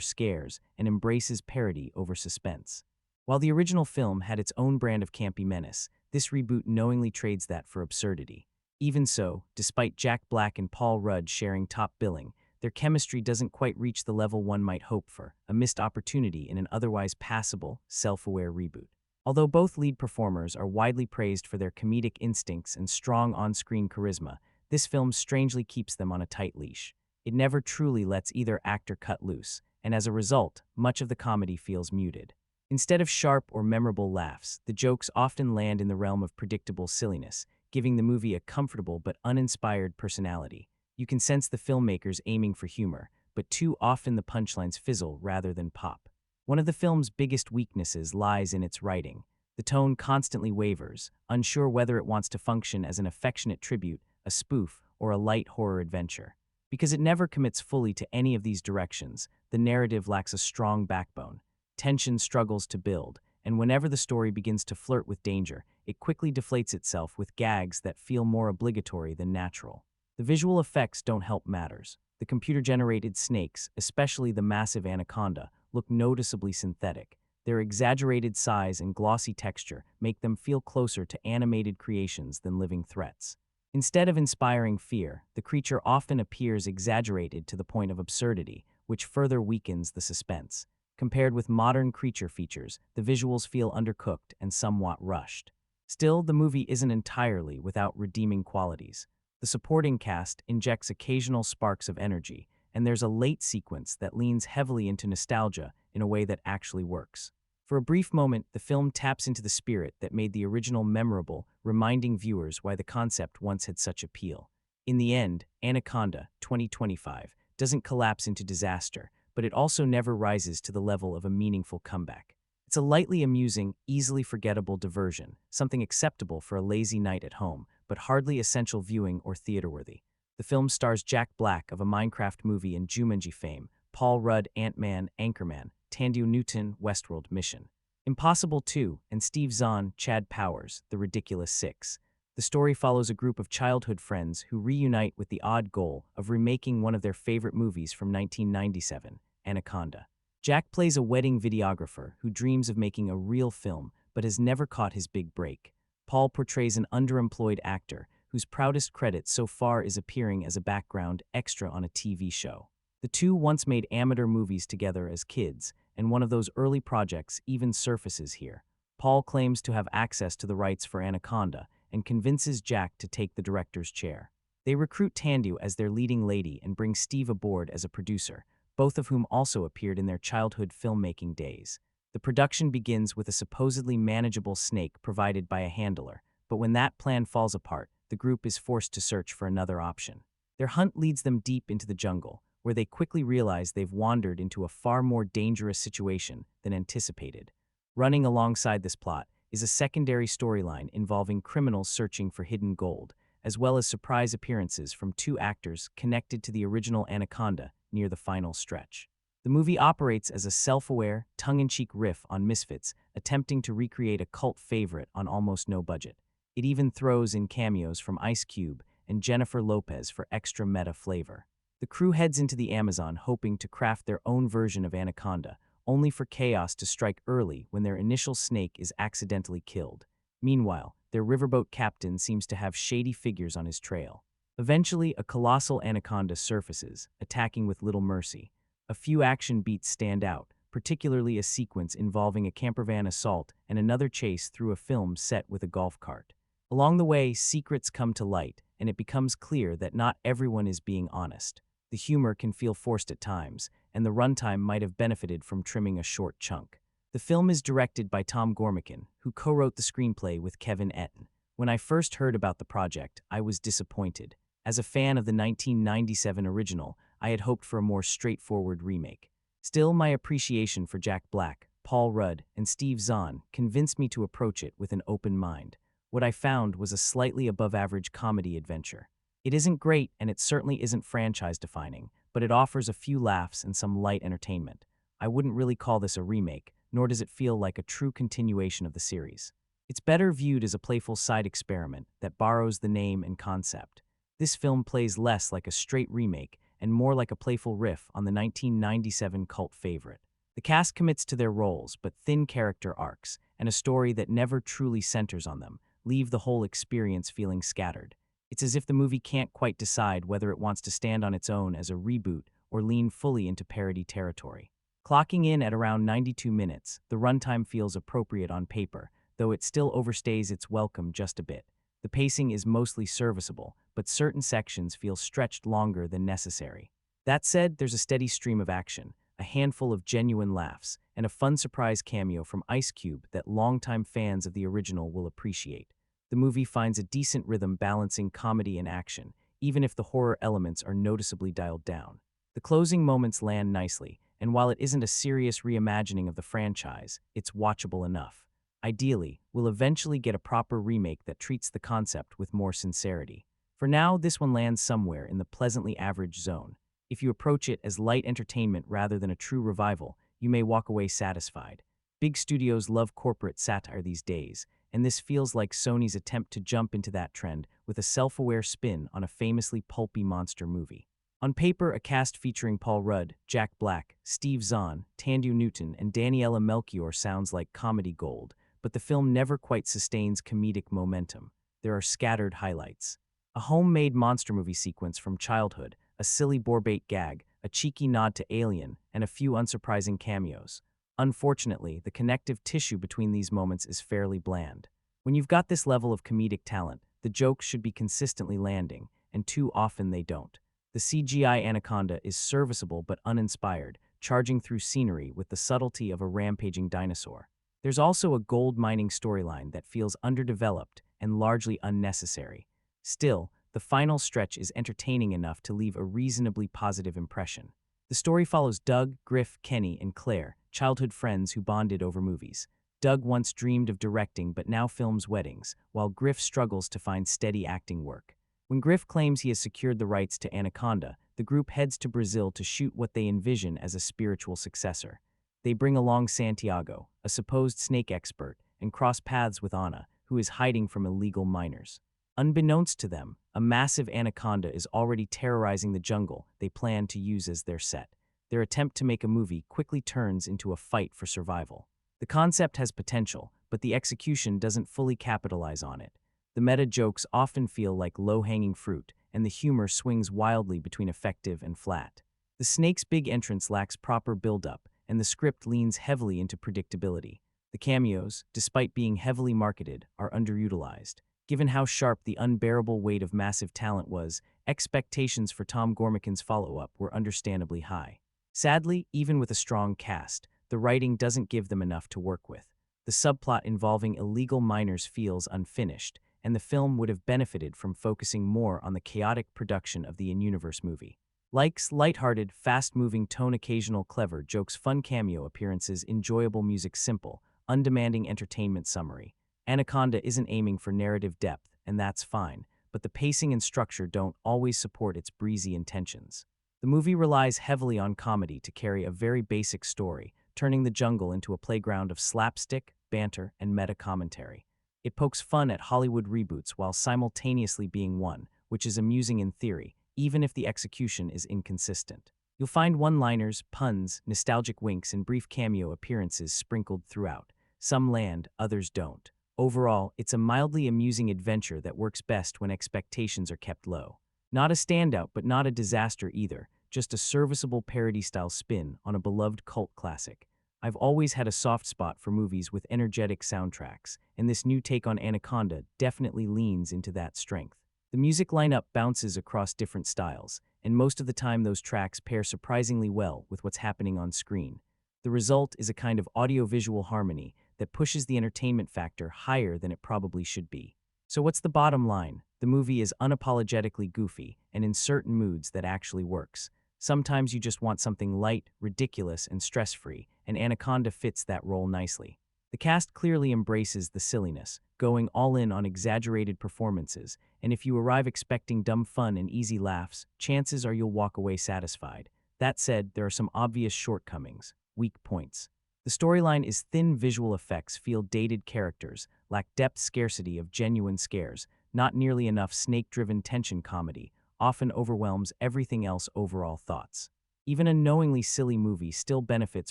scares and embraces parody over suspense. While the original film had its own brand of campy menace, this reboot knowingly trades that for absurdity. Even so, despite Jack Black and Paul Rudd sharing top billing, their chemistry doesn't quite reach the level one might hope for, a missed opportunity in an otherwise passable, self-aware reboot. Although both lead performers are widely praised for their comedic instincts and strong on-screen charisma, this film strangely keeps them on a tight leash. It never truly lets either actor cut loose, and as a result, much of the comedy feels muted. Instead of sharp or memorable laughs, the jokes often land in the realm of predictable silliness, giving the movie a comfortable but uninspired personality. You can sense the filmmakers aiming for humor, but too often the punchlines fizzle rather than pop. One of the film's biggest weaknesses lies in its writing. The tone constantly wavers, unsure whether it wants to function as an affectionate tribute, a spoof, or a light horror adventure. Because it never commits fully to any of these directions, the narrative lacks a strong backbone. Tension struggles to build, and whenever the story begins to flirt with danger, it quickly deflates itself with gags that feel more obligatory than natural. The visual effects don't help matters. The computer-generated snakes, especially the massive anaconda, look noticeably synthetic. Their exaggerated size and glossy texture make them feel closer to animated creations than living threats. Instead of inspiring fear, the creature often appears exaggerated to the point of absurdity, which further weakens the suspense. Compared with modern creature features, the visuals feel undercooked and somewhat rushed. Still, the movie isn't entirely without redeeming qualities. The supporting cast injects occasional sparks of energy, and there's a late sequence that leans heavily into nostalgia in a way that actually works. For a brief moment, the film taps into the spirit that made the original memorable, reminding viewers why the concept once had such appeal. In the end, Anaconda, 2025, doesn't collapse into disaster, but it also never rises to the level of a meaningful comeback. It's a lightly amusing, easily forgettable diversion, something acceptable for a lazy night at home, but hardly essential viewing or theater-worthy. The film stars Jack Black of a Minecraft movie and Jumanji fame, Paul Rudd, Ant-Man, Anchorman, Thandie Newton, Westworld Mission, Impossible 2, and Steve Zahn, Chad Powers, The Ridiculous Six. The story follows a group of childhood friends who reunite with the odd goal of remaking one of their favorite movies from 1997, Anaconda. Jack plays a wedding videographer who dreams of making a real film but has never caught his big break. Paul portrays an underemployed actor whose proudest credit so far is appearing as a background extra on a TV show. The two once made amateur movies together as kids, and one of those early projects even surfaces here. Paul claims to have access to the rights for Anaconda and convinces Jack to take the director's chair. They recruit Thandie as their leading lady and bring Steve aboard as a producer, both of whom also appeared in their childhood filmmaking days. The production begins with a supposedly manageable snake provided by a handler, but when that plan falls apart, the group is forced to search for another option. Their hunt leads them deep into the jungle, where they quickly realize they've wandered into a far more dangerous situation than anticipated. Running alongside this plot is a secondary storyline involving criminals searching for hidden gold, as well as surprise appearances from two actors connected to the original Anaconda near the final stretch. The movie operates as a self-aware, tongue-in-cheek riff on Misfits, attempting to recreate a cult favorite on almost no budget. It even throws in cameos from Ice Cube and Jennifer Lopez for extra meta flavor. The crew heads into the Amazon hoping to craft their own version of Anaconda, only for chaos to strike early when their initial snake is accidentally killed. Meanwhile, their riverboat captain seems to have shady figures on his trail. Eventually, a colossal anaconda surfaces, attacking with little mercy. A few action beats stand out, particularly a sequence involving a campervan assault and another chase through a film set with a golf cart. Along the way, secrets come to light, and it becomes clear that not everyone is being honest. The humor can feel forced at times, and the runtime might have benefited from trimming a short chunk. The film is directed by Tom Gormican, who co-wrote the screenplay with Kevin Etten. When I first heard about the project, I was disappointed. As a fan of the 1997 original, I had hoped for a more straightforward remake. Still, my appreciation for Jack Black, Paul Rudd, and Steve Zahn convinced me to approach it with an open mind. What I found was a slightly above-average comedy adventure. It isn't great, and it certainly isn't franchise-defining, but it offers a few laughs and some light entertainment. I wouldn't really call this a remake, nor does it feel like a true continuation of the series. It's better viewed as a playful side experiment that borrows the name and concept. This film plays less like a straight remake and more like a playful riff on the 1997 cult favorite. The cast commits to their roles, but thin character arcs, and a story that never truly centers on them, leave the whole experience feeling scattered. It's as if the movie can't quite decide whether it wants to stand on its own as a reboot or lean fully into parody territory. Clocking in at around 92 minutes, the runtime feels appropriate on paper, though it still overstays its welcome just a bit. The pacing is mostly serviceable, but certain sections feel stretched longer than necessary. That said, there's a steady stream of action, a handful of genuine laughs, and a fun surprise cameo from Ice Cube that longtime fans of the original will appreciate. The movie finds a decent rhythm balancing comedy and action, even if the horror elements are noticeably dialed down. The closing moments land nicely, and while it isn't a serious reimagining of the franchise, it's watchable enough. Ideally, we'll eventually get a proper remake that treats the concept with more sincerity. For now, this one lands somewhere in the pleasantly average zone. If you approach it as light entertainment rather than a true revival, you may walk away satisfied. Big studios love corporate satire these days, and this feels like Sony's attempt to jump into that trend with a self-aware spin on a famously pulpy monster movie. On paper, a cast featuring Paul Rudd, Jack Black, Steve Zahn, Thandie Newton, and Daniela Melchior sounds like comedy gold, but the film never quite sustains comedic momentum. There are scattered highlights. A homemade monster movie sequence from childhood, a silly boar-bait gag, a cheeky nod to Alien, and a few unsurprising cameos. Unfortunately, the connective tissue between these moments is fairly bland. When you've got this level of comedic talent, the jokes should be consistently landing, and too often they don't. The CGI Anaconda is serviceable but uninspired, charging through scenery with the subtlety of a rampaging dinosaur. There's also a gold mining storyline that feels underdeveloped and largely unnecessary. Still, the final stretch is entertaining enough to leave a reasonably positive impression. The story follows Doug, Griff, Kenny, and Claire, childhood friends who bonded over movies. Doug once dreamed of directing but now films weddings, while Griff struggles to find steady acting work. When Griff claims he has secured the rights to Anaconda, the group heads to Brazil to shoot what they envision as a spiritual successor. They bring along Santiago, a supposed snake expert, and cross paths with Ana, who is hiding from illegal miners. Unbeknownst to them, a massive anaconda is already terrorizing the jungle they plan to use as their set. Their attempt to make a movie quickly turns into a fight for survival. The concept has potential, but the execution doesn't fully capitalize on it. The meta jokes often feel like low-hanging fruit, and the humor swings wildly between effective and flat. The snake's big entrance lacks proper build-up, and the script leans heavily into predictability. The cameos, despite being heavily marketed, are underutilized. Given how sharp the unbearable weight of massive talent was, expectations for Tom Gormican's follow-up were understandably high. Sadly, even with a strong cast, the writing doesn't give them enough to work with. The subplot involving illegal miners feels unfinished, and the film would have benefited from focusing more on the chaotic production of the in-universe movie. Likes, lighthearted, fast-moving tone, occasional clever jokes, fun cameo appearances, enjoyable music, simple, undemanding entertainment summary. Anaconda isn't aiming for narrative depth, and that's fine, but the pacing and structure don't always support its breezy intentions. The movie relies heavily on comedy to carry a very basic story, turning the jungle into a playground of slapstick, banter, and meta-commentary. It pokes fun at Hollywood reboots while simultaneously being one, which is amusing in theory, even if the execution is inconsistent. You'll find one-liners, puns, nostalgic winks, and brief cameo appearances sprinkled throughout. Some land, others don't. Overall, it's a mildly amusing adventure that works best when expectations are kept low. Not a standout, but not a disaster either, just a serviceable parody-style spin on a beloved cult classic. I've always had a soft spot for movies with energetic soundtracks, and this new take on Anaconda definitely leans into that strength. The music lineup bounces across different styles, and most of the time those tracks pair surprisingly well with what's happening on screen. The result is a kind of audio-visual harmony that pushes the entertainment factor higher than it probably should be. So what's the bottom line? The movie is unapologetically goofy, and in certain moods that actually works. Sometimes you just want something light, ridiculous, and stress-free, and Anaconda fits that role nicely. The cast clearly embraces the silliness, going all in on exaggerated performances, and if you arrive expecting dumb fun and easy laughs, chances are you'll walk away satisfied. That said, there are some obvious shortcomings, weak points. The storyline is thin, visual effects feel dated, characters lack depth, scarcity of genuine scares, not nearly enough snake-driven tension comedy, often overwhelms everything else. Overall thoughts. Even a knowingly silly movie still benefits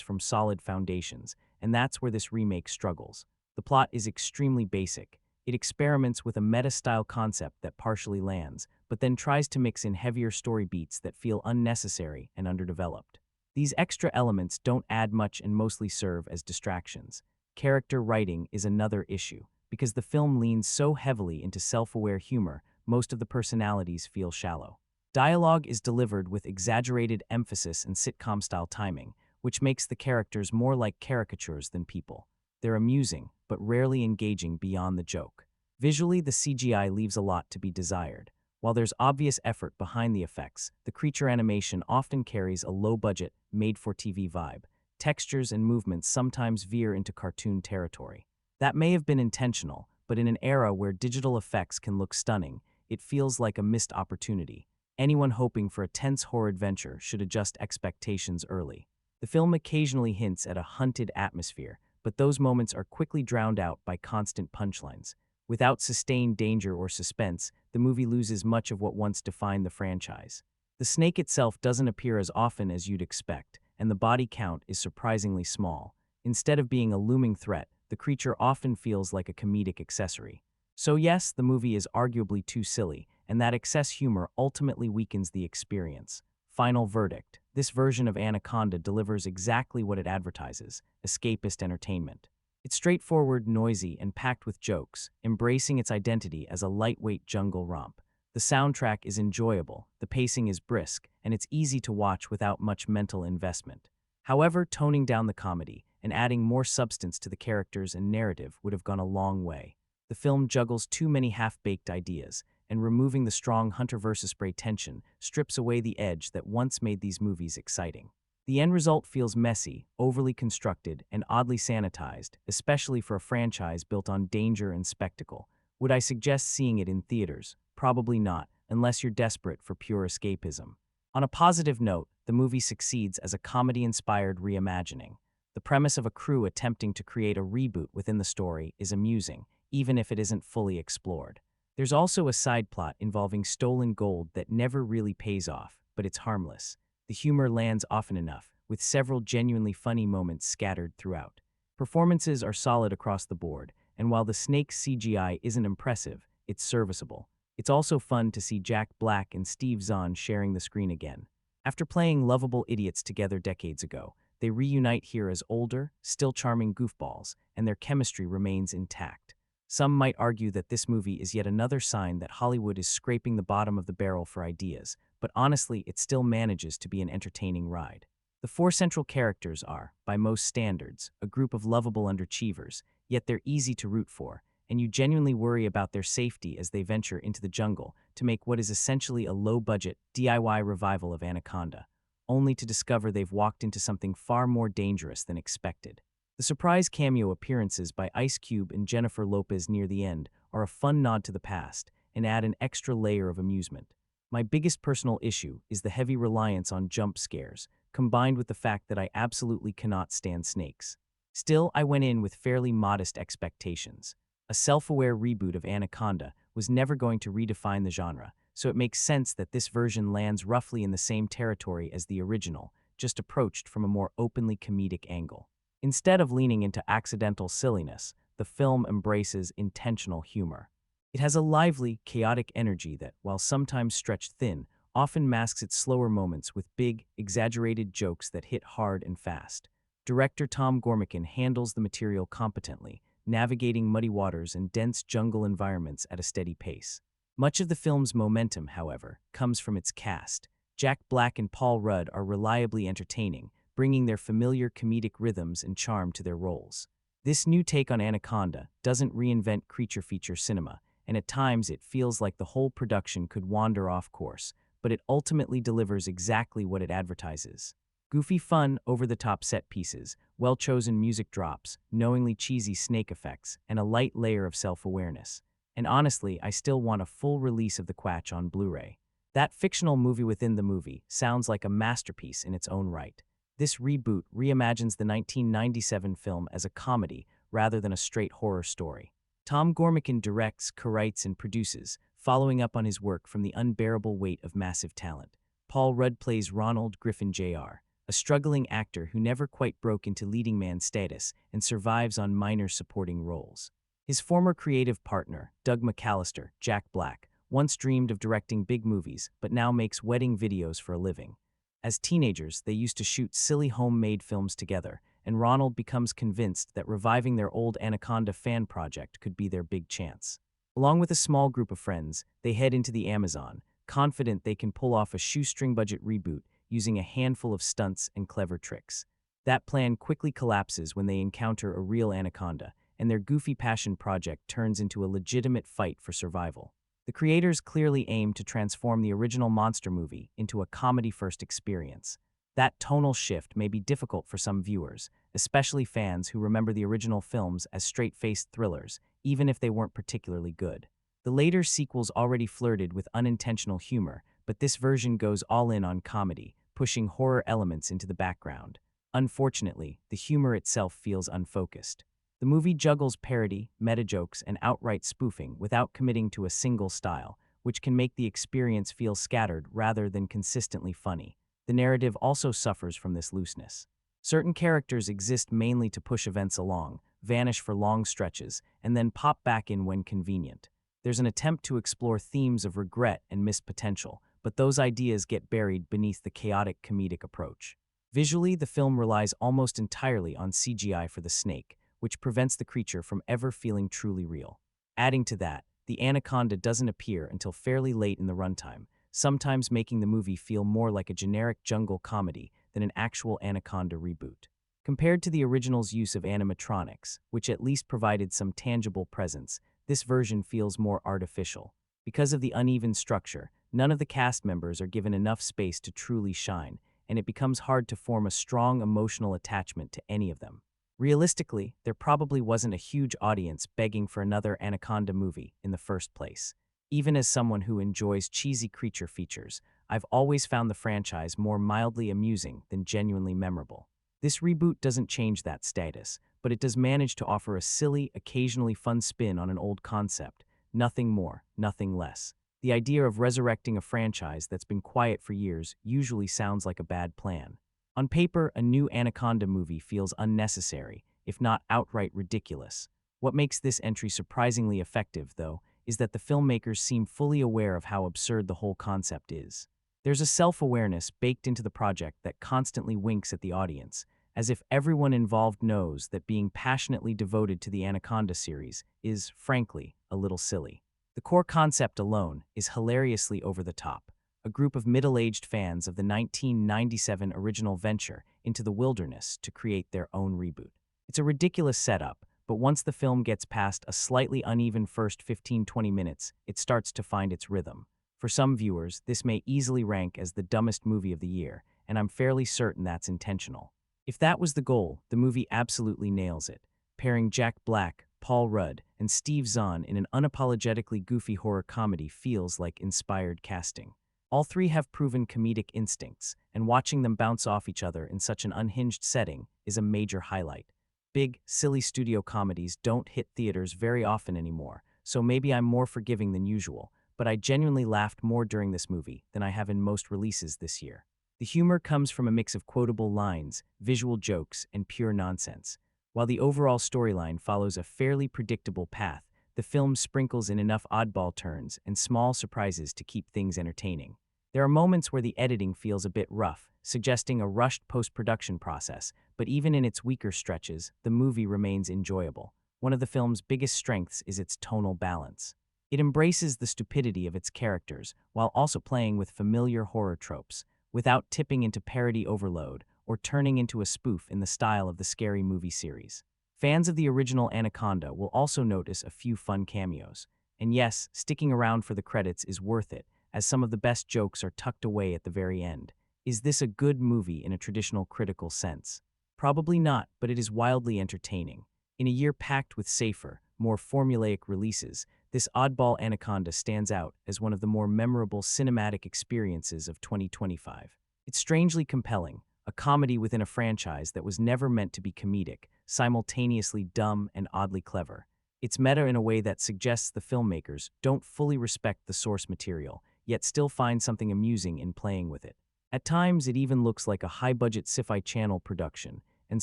from solid foundations, and that's where this remake struggles. The plot is extremely basic. It experiments with a meta-style concept that partially lands, but then tries to mix in heavier story beats that feel unnecessary and underdeveloped. These extra elements don't add much and mostly serve as distractions. Character writing is another issue. Because the film leans so heavily into self-aware humor, most of the personalities feel shallow. Dialogue is delivered with exaggerated emphasis and sitcom-style timing, which makes the characters more like caricatures than people. They're amusing, but rarely engaging beyond the joke. Visually, the CGI leaves a lot to be desired. While there's obvious effort behind the effects, the creature animation often carries a low-budget, made-for-TV vibe. Textures and movements sometimes veer into cartoon territory. That may have been intentional, but in an era where digital effects can look stunning, it feels like a missed opportunity. Anyone hoping for a tense horror adventure should adjust expectations early. The film occasionally hints at a hunted atmosphere, but those moments are quickly drowned out by constant punchlines. Without sustained danger or suspense, the movie loses much of what once defined the franchise. The snake itself doesn't appear as often as you'd expect, and the body count is surprisingly small. Instead of being a looming threat, the creature often feels like a comedic accessory. So yes, the movie is arguably too silly, and that excess humor ultimately weakens the experience. Final verdict: this version of Anaconda delivers exactly what it advertises: escapist entertainment. It's straightforward, noisy, and packed with jokes, embracing its identity as a lightweight jungle romp. The soundtrack is enjoyable, the pacing is brisk, and it's easy to watch without much mental investment. However, toning down the comedy and adding more substance to the characters and narrative would have gone a long way. The film juggles too many half-baked ideas, and removing the strong hunter versus prey tension strips away the edge that once made these movies exciting. The end result feels messy, overly constructed, and oddly sanitized, especially for a franchise built on danger and spectacle. Would I suggest seeing it in theaters? Probably not, unless you're desperate for pure escapism. On a positive note, the movie succeeds as a comedy-inspired reimagining. The premise of a crew attempting to create a reboot within the story is amusing, even if it isn't fully explored. There's also a side plot involving stolen gold that never really pays off, but it's harmless. The humor lands often enough, with several genuinely funny moments scattered throughout. Performances are solid across the board, and while the snake's CGI isn't impressive, it's serviceable. It's also fun to see Jack Black and Steve Zahn sharing the screen again. After playing lovable idiots together decades ago, they reunite here as older, still charming goofballs, and their chemistry remains intact. Some might argue that this movie is yet another sign that Hollywood is scraping the bottom of the barrel for ideas, but honestly, it still manages to be an entertaining ride. The four central characters are, by most standards, a group of lovable underachievers, yet they're easy to root for, and you genuinely worry about their safety as they venture into the jungle to make what is essentially a low-budget, DIY revival of Anaconda, only to discover they've walked into something far more dangerous than expected. The surprise cameo appearances by Ice Cube and Jennifer Lopez near the end are a fun nod to the past, and add an extra layer of amusement. My biggest personal issue is the heavy reliance on jump scares, combined with the fact that I absolutely cannot stand snakes. Still, I went in with fairly modest expectations. A self-aware reboot of Anaconda was never going to redefine the genre, so it makes sense that this version lands roughly in the same territory as the original, just approached from a more openly comedic angle. Instead of leaning into accidental silliness, the film embraces intentional humor. It has a lively, chaotic energy that, while sometimes stretched thin, often masks its slower moments with big, exaggerated jokes that hit hard and fast. Director Tom Gormican handles the material competently, navigating muddy waters and dense jungle environments at a steady pace. Much of the film's momentum, however, comes from its cast. Jack Black and Paul Rudd are reliably entertaining, bringing their familiar comedic rhythms and charm to their roles. This new take on Anaconda doesn't reinvent creature feature cinema, and at times it feels like the whole production could wander off course, but it ultimately delivers exactly what it advertises. Goofy fun, over-the-top set pieces, well-chosen music drops, knowingly cheesy snake effects, and a light layer of self-awareness. And honestly, I still want a full release of The Quatch on Blu-ray. That fictional movie within the movie sounds like a masterpiece in its own right. This reboot reimagines the 1997 film as a comedy rather than a straight horror story. Tom Gormican directs, co-writes, and produces, following up on his work from The Unbearable Weight of Massive Talent. Paul Rudd plays Ronald Griffin Jr., a struggling actor who never quite broke into leading man status and survives on minor supporting roles. His former creative partner, Doug McAllister, Jack Black, once dreamed of directing big movies but now makes wedding videos for a living. As teenagers, they used to shoot silly homemade films together, and Ronald becomes convinced that reviving their old Anaconda fan project could be their big chance. Along with a small group of friends, they head into the Amazon, confident they can pull off a shoestring-budget reboot using a handful of stunts and clever tricks. That plan quickly collapses when they encounter a real anaconda, and their goofy passion project turns into a legitimate fight for survival. The creators clearly aim to transform the original monster movie into a comedy-first experience. That tonal shift may be difficult for some viewers, especially fans who remember the original films as straight-faced thrillers, even if they weren't particularly good. The later sequels already flirted with unintentional humor, but this version goes all in on comedy, pushing horror elements into the background. Unfortunately, the humor itself feels unfocused. The movie juggles parody, meta-jokes, and outright spoofing without committing to a single style, which can make the experience feel scattered rather than consistently funny. The narrative also suffers from this looseness. Certain characters exist mainly to push events along, vanish for long stretches, and then pop back in when convenient. There's an attempt to explore themes of regret and missed potential, but those ideas get buried beneath the chaotic comedic approach. Visually, the film relies almost entirely on CGI for the snake, which prevents the creature from ever feeling truly real. Adding to that, the anaconda doesn't appear until fairly late in the runtime, sometimes making the movie feel more like a generic jungle comedy than an actual anaconda reboot. Compared to the original's use of animatronics, which at least provided some tangible presence, this version feels more artificial. Because of the uneven structure, none of the cast members are given enough space to truly shine, and it becomes hard to form a strong emotional attachment to any of them. Realistically, there probably wasn't a huge audience begging for another Anaconda movie in the first place. Even as someone who enjoys cheesy creature features, I've always found the franchise more mildly amusing than genuinely memorable. This reboot doesn't change that status, but it does manage to offer a silly, occasionally fun spin on an old concept. Nothing more, nothing less. The idea of resurrecting a franchise that's been quiet for years usually sounds like a bad plan. On paper, a new Anaconda movie feels unnecessary, if not outright ridiculous. What makes this entry surprisingly effective, though, is that the filmmakers seem fully aware of how absurd the whole concept is. There's a self-awareness baked into the project that constantly winks at the audience, as if everyone involved knows that being passionately devoted to the Anaconda series is, frankly, a little silly. The core concept alone is hilariously over the top. A group of middle-aged fans of the 1997 original venture into the wilderness to create their own reboot. It's a ridiculous setup, but once the film gets past a slightly uneven first 15-20 minutes, it starts to find its rhythm. For some viewers, this may easily rank as the dumbest movie of the year, and I'm fairly certain that's intentional. If that was the goal, the movie absolutely nails it. Pairing Jack Black, Paul Rudd, and Steve Zahn in an unapologetically goofy horror comedy feels like inspired casting. All three have proven comedic instincts, and watching them bounce off each other in such an unhinged setting is a major highlight. Big, silly studio comedies don't hit theaters very often anymore, so maybe I'm more forgiving than usual, but I genuinely laughed more during this movie than I have in most releases this year. The humor comes from a mix of quotable lines, visual jokes, and pure nonsense. While the overall storyline follows a fairly predictable path, the film sprinkles in enough oddball turns and small surprises to keep things entertaining. There are moments where the editing feels a bit rough, suggesting a rushed post-production process, but even in its weaker stretches, the movie remains enjoyable. One of the film's biggest strengths is its tonal balance. It embraces the stupidity of its characters while also playing with familiar horror tropes, without tipping into parody overload or turning into a spoof in the style of the Scary Movie series. Fans of the original Anaconda will also notice a few fun cameos. And yes, sticking around for the credits is worth it, as some of the best jokes are tucked away at the very end. Is this a good movie in a traditional critical sense? Probably not, but it is wildly entertaining. In a year packed with safer, more formulaic releases, this oddball Anaconda stands out as one of the more memorable cinematic experiences of 2025. It's strangely compelling, a comedy within a franchise that was never meant to be comedic, simultaneously dumb and oddly clever. It's meta in a way that suggests the filmmakers don't fully respect the source material, yet still find something amusing in playing with it. At times, it even looks like a high-budget Sci-Fi Channel production, and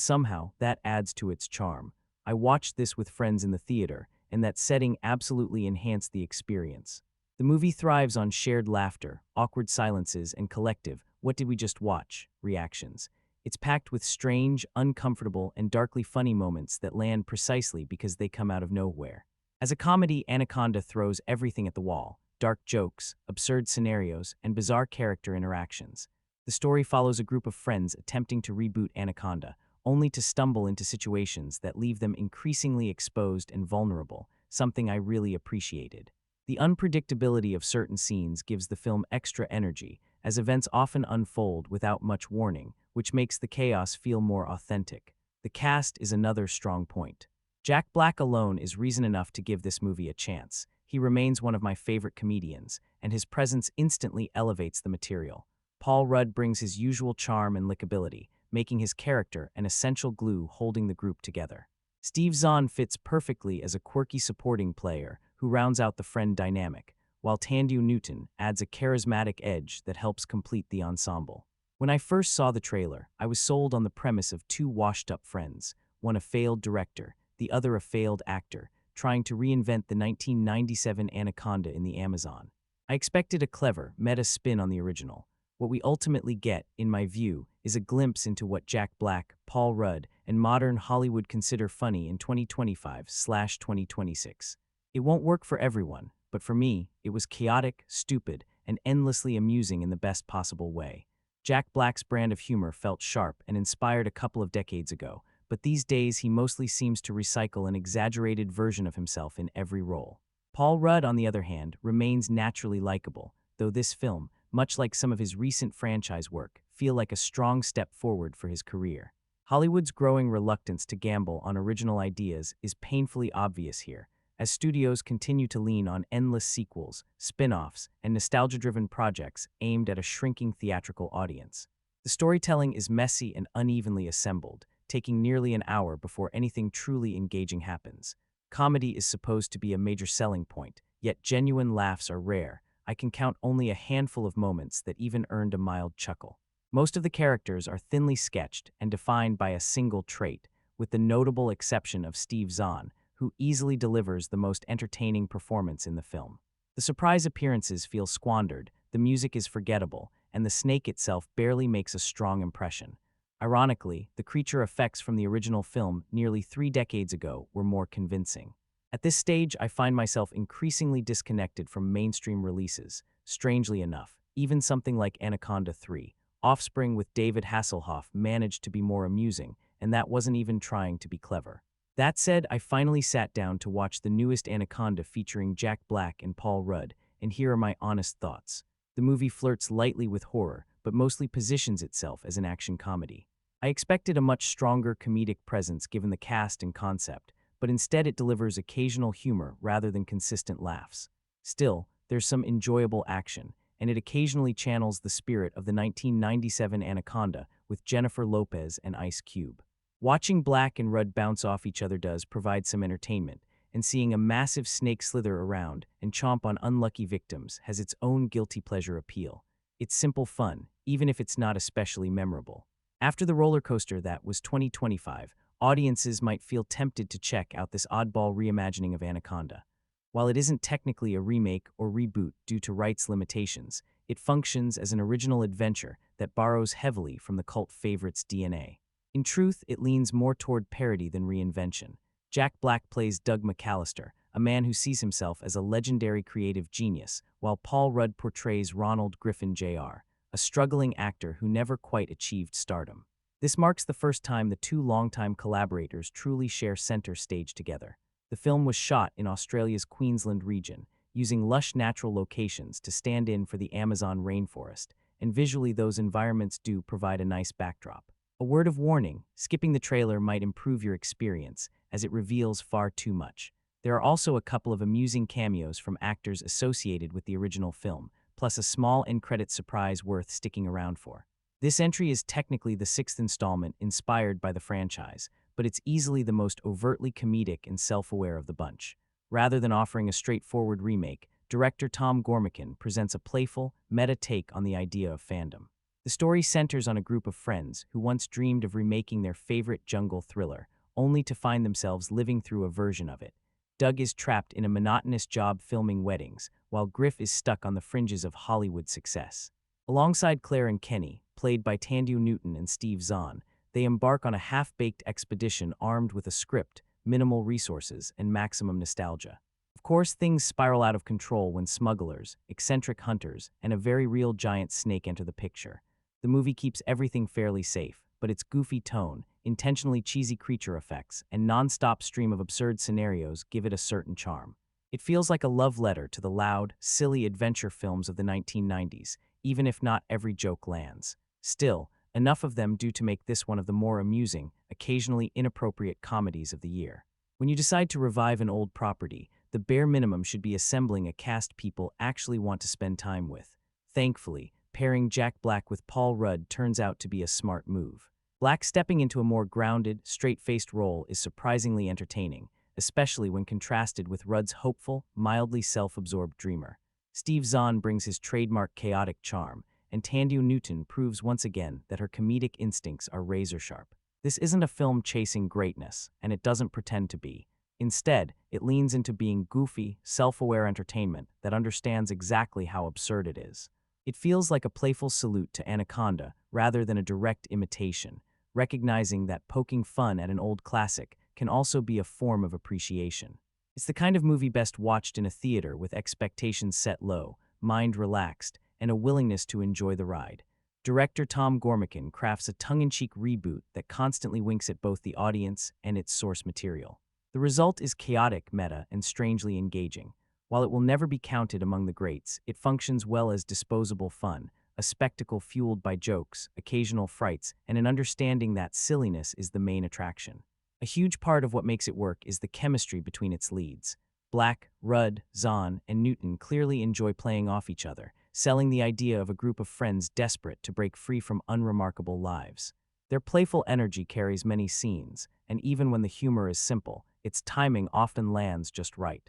somehow that adds to its charm. I watched this with friends in the theater, and that setting absolutely enhanced the experience. The movie thrives on shared laughter, awkward silences, and collective "what did we just watch?" reactions. It's packed with strange, uncomfortable, and darkly funny moments that land precisely because they come out of nowhere. As a comedy, Anaconda throws everything at the wall: dark jokes, absurd scenarios, and bizarre character interactions. The story follows a group of friends attempting to reboot Anaconda, only to stumble into situations that leave them increasingly exposed and vulnerable, something I really appreciated. The unpredictability of certain scenes gives the film extra energy, as events often unfold without much warning, which makes the chaos feel more authentic. The cast is another strong point. Jack Black alone is reason enough to give this movie a chance. He remains one of my favorite comedians, and his presence instantly elevates the material. Paul Rudd brings his usual charm and likability, making his character an essential glue holding the group together. Steve Zahn fits perfectly as a quirky supporting player who rounds out the friend dynamic, while Tandu Newton adds a charismatic edge that helps complete the ensemble. When I first saw the trailer, I was sold on the premise of two washed-up friends, one a failed director, the other a failed actor, trying to reinvent the 1997 Anaconda in the Amazon. I expected a clever, meta spin on the original. What we ultimately get, in my view, is a glimpse into what Jack Black, Paul Rudd, and modern Hollywood consider funny in 2025/2026. It won't work for everyone, but for me, it was chaotic, stupid, and endlessly amusing in the best possible way. Jack Black's brand of humor felt sharp and inspired a couple of decades ago, but these days he mostly seems to recycle an exaggerated version of himself in every role. Paul Rudd, on the other hand, remains naturally likable, though this film, much like some of his recent franchise work, feel like a strong step forward for his career. Hollywood's growing reluctance to gamble on original ideas is painfully obvious here, as studios continue to lean on endless sequels, spin-offs, and nostalgia-driven projects aimed at a shrinking theatrical audience. The storytelling is messy and unevenly assembled, taking nearly an hour before anything truly engaging happens. Comedy is supposed to be a major selling point, yet genuine laughs are rare. I can count only a handful of moments that even earned a mild chuckle. Most of the characters are thinly sketched and defined by a single trait, with the notable exception of Steve Zahn, who easily delivers the most entertaining performance in the film. The surprise appearances feel squandered, the music is forgettable, and the snake itself barely makes a strong impression. Ironically, the creature effects from the original film nearly 3 decades ago were more convincing. At this stage, I find myself increasingly disconnected from mainstream releases. Strangely enough, even something like Anaconda 3, Offspring with David Hasselhoff managed to be more amusing, and that wasn't even trying to be clever. That said, I finally sat down to watch the newest Anaconda featuring Jack Black and Paul Rudd, and here are my honest thoughts. The movie flirts lightly with horror, but mostly positions itself as an action comedy. I expected a much stronger comedic presence given the cast and concept, but instead it delivers occasional humor rather than consistent laughs. Still, there's some enjoyable action, and it occasionally channels the spirit of the 1997 Anaconda with Jennifer Lopez and Ice Cube. Watching Black and Rudd bounce off each other does provide some entertainment, and seeing a massive snake slither around and chomp on unlucky victims has its own guilty pleasure appeal. It's simple fun, even if it's not especially memorable. After the roller coaster that was 2025, audiences might feel tempted to check out this oddball reimagining of Anaconda. While it isn't technically a remake or reboot due to rights limitations, it functions as an original adventure that borrows heavily from the cult favorite's DNA. In truth, it leans more toward parody than reinvention. Jack Black plays Doug McAllister, a man who sees himself as a legendary creative genius, while Paul Rudd portrays Ronald Griffin Jr., a struggling actor who never quite achieved stardom. This marks the first time the two longtime collaborators truly share center stage together. The film was shot in Australia's Queensland region, using lush natural locations to stand in for the Amazon rainforest, and visually those environments do provide a nice backdrop. A word of warning, skipping the trailer might improve your experience, as it reveals far too much. There are also a couple of amusing cameos from actors associated with the original film, plus a small end-credit surprise worth sticking around for. This entry is technically the sixth installment inspired by the franchise, but it's easily the most overtly comedic and self-aware of the bunch. Rather than offering a straightforward remake, director Tom Gormican presents a playful, meta take on the idea of fandom. The story centers on a group of friends who once dreamed of remaking their favorite jungle thriller, only to find themselves living through a version of it. Doug is trapped in a monotonous job filming weddings, while Griff is stuck on the fringes of Hollywood success. Alongside Claire and Kenny, played by Tandu Newton and Steve Zahn, they embark on a half-baked expedition armed with a script, minimal resources, and maximum nostalgia. Of course, things spiral out of control when smugglers, eccentric hunters, and a very real giant snake enter the picture. The movie keeps everything fairly safe, but its goofy tone, intentionally cheesy creature effects, and non-stop stream of absurd scenarios give it a certain charm. It feels like a love letter to the loud, silly adventure films of the 1990s, even if not every joke lands. Still, enough of them do to make this one of the more amusing, occasionally inappropriate comedies of the year. When you decide to revive an old property, the bare minimum should be assembling a cast people actually want to spend time with. Thankfully, pairing Jack Black with Paul Rudd turns out to be a smart move. Black stepping into a more grounded, straight-faced role is surprisingly entertaining, especially when contrasted with Rudd's hopeful, mildly self-absorbed dreamer. Steve Zahn brings his trademark chaotic charm, and Tandu Newton proves once again that her comedic instincts are razor-sharp. This isn't a film chasing greatness, and it doesn't pretend to be. Instead, it leans into being goofy, self-aware entertainment that understands exactly how absurd it is. It feels like a playful salute to Anaconda rather than a direct imitation, recognizing that poking fun at an old classic can also be a form of appreciation. It's the kind of movie best watched in a theater with expectations set low, mind relaxed, and a willingness to enjoy the ride. Director Tom Gormican crafts a tongue-in-cheek reboot that constantly winks at both the audience and its source material. The result is chaotic, meta, and strangely engaging. While it will never be counted among the greats, it functions well as disposable fun, a spectacle fueled by jokes, occasional frights, and an understanding that silliness is the main attraction. A huge part of what makes it work is the chemistry between its leads. Black, Rudd, Zahn, and Newton clearly enjoy playing off each other, selling the idea of a group of friends desperate to break free from unremarkable lives. Their playful energy carries many scenes, and even when the humor is simple, its timing often lands just right.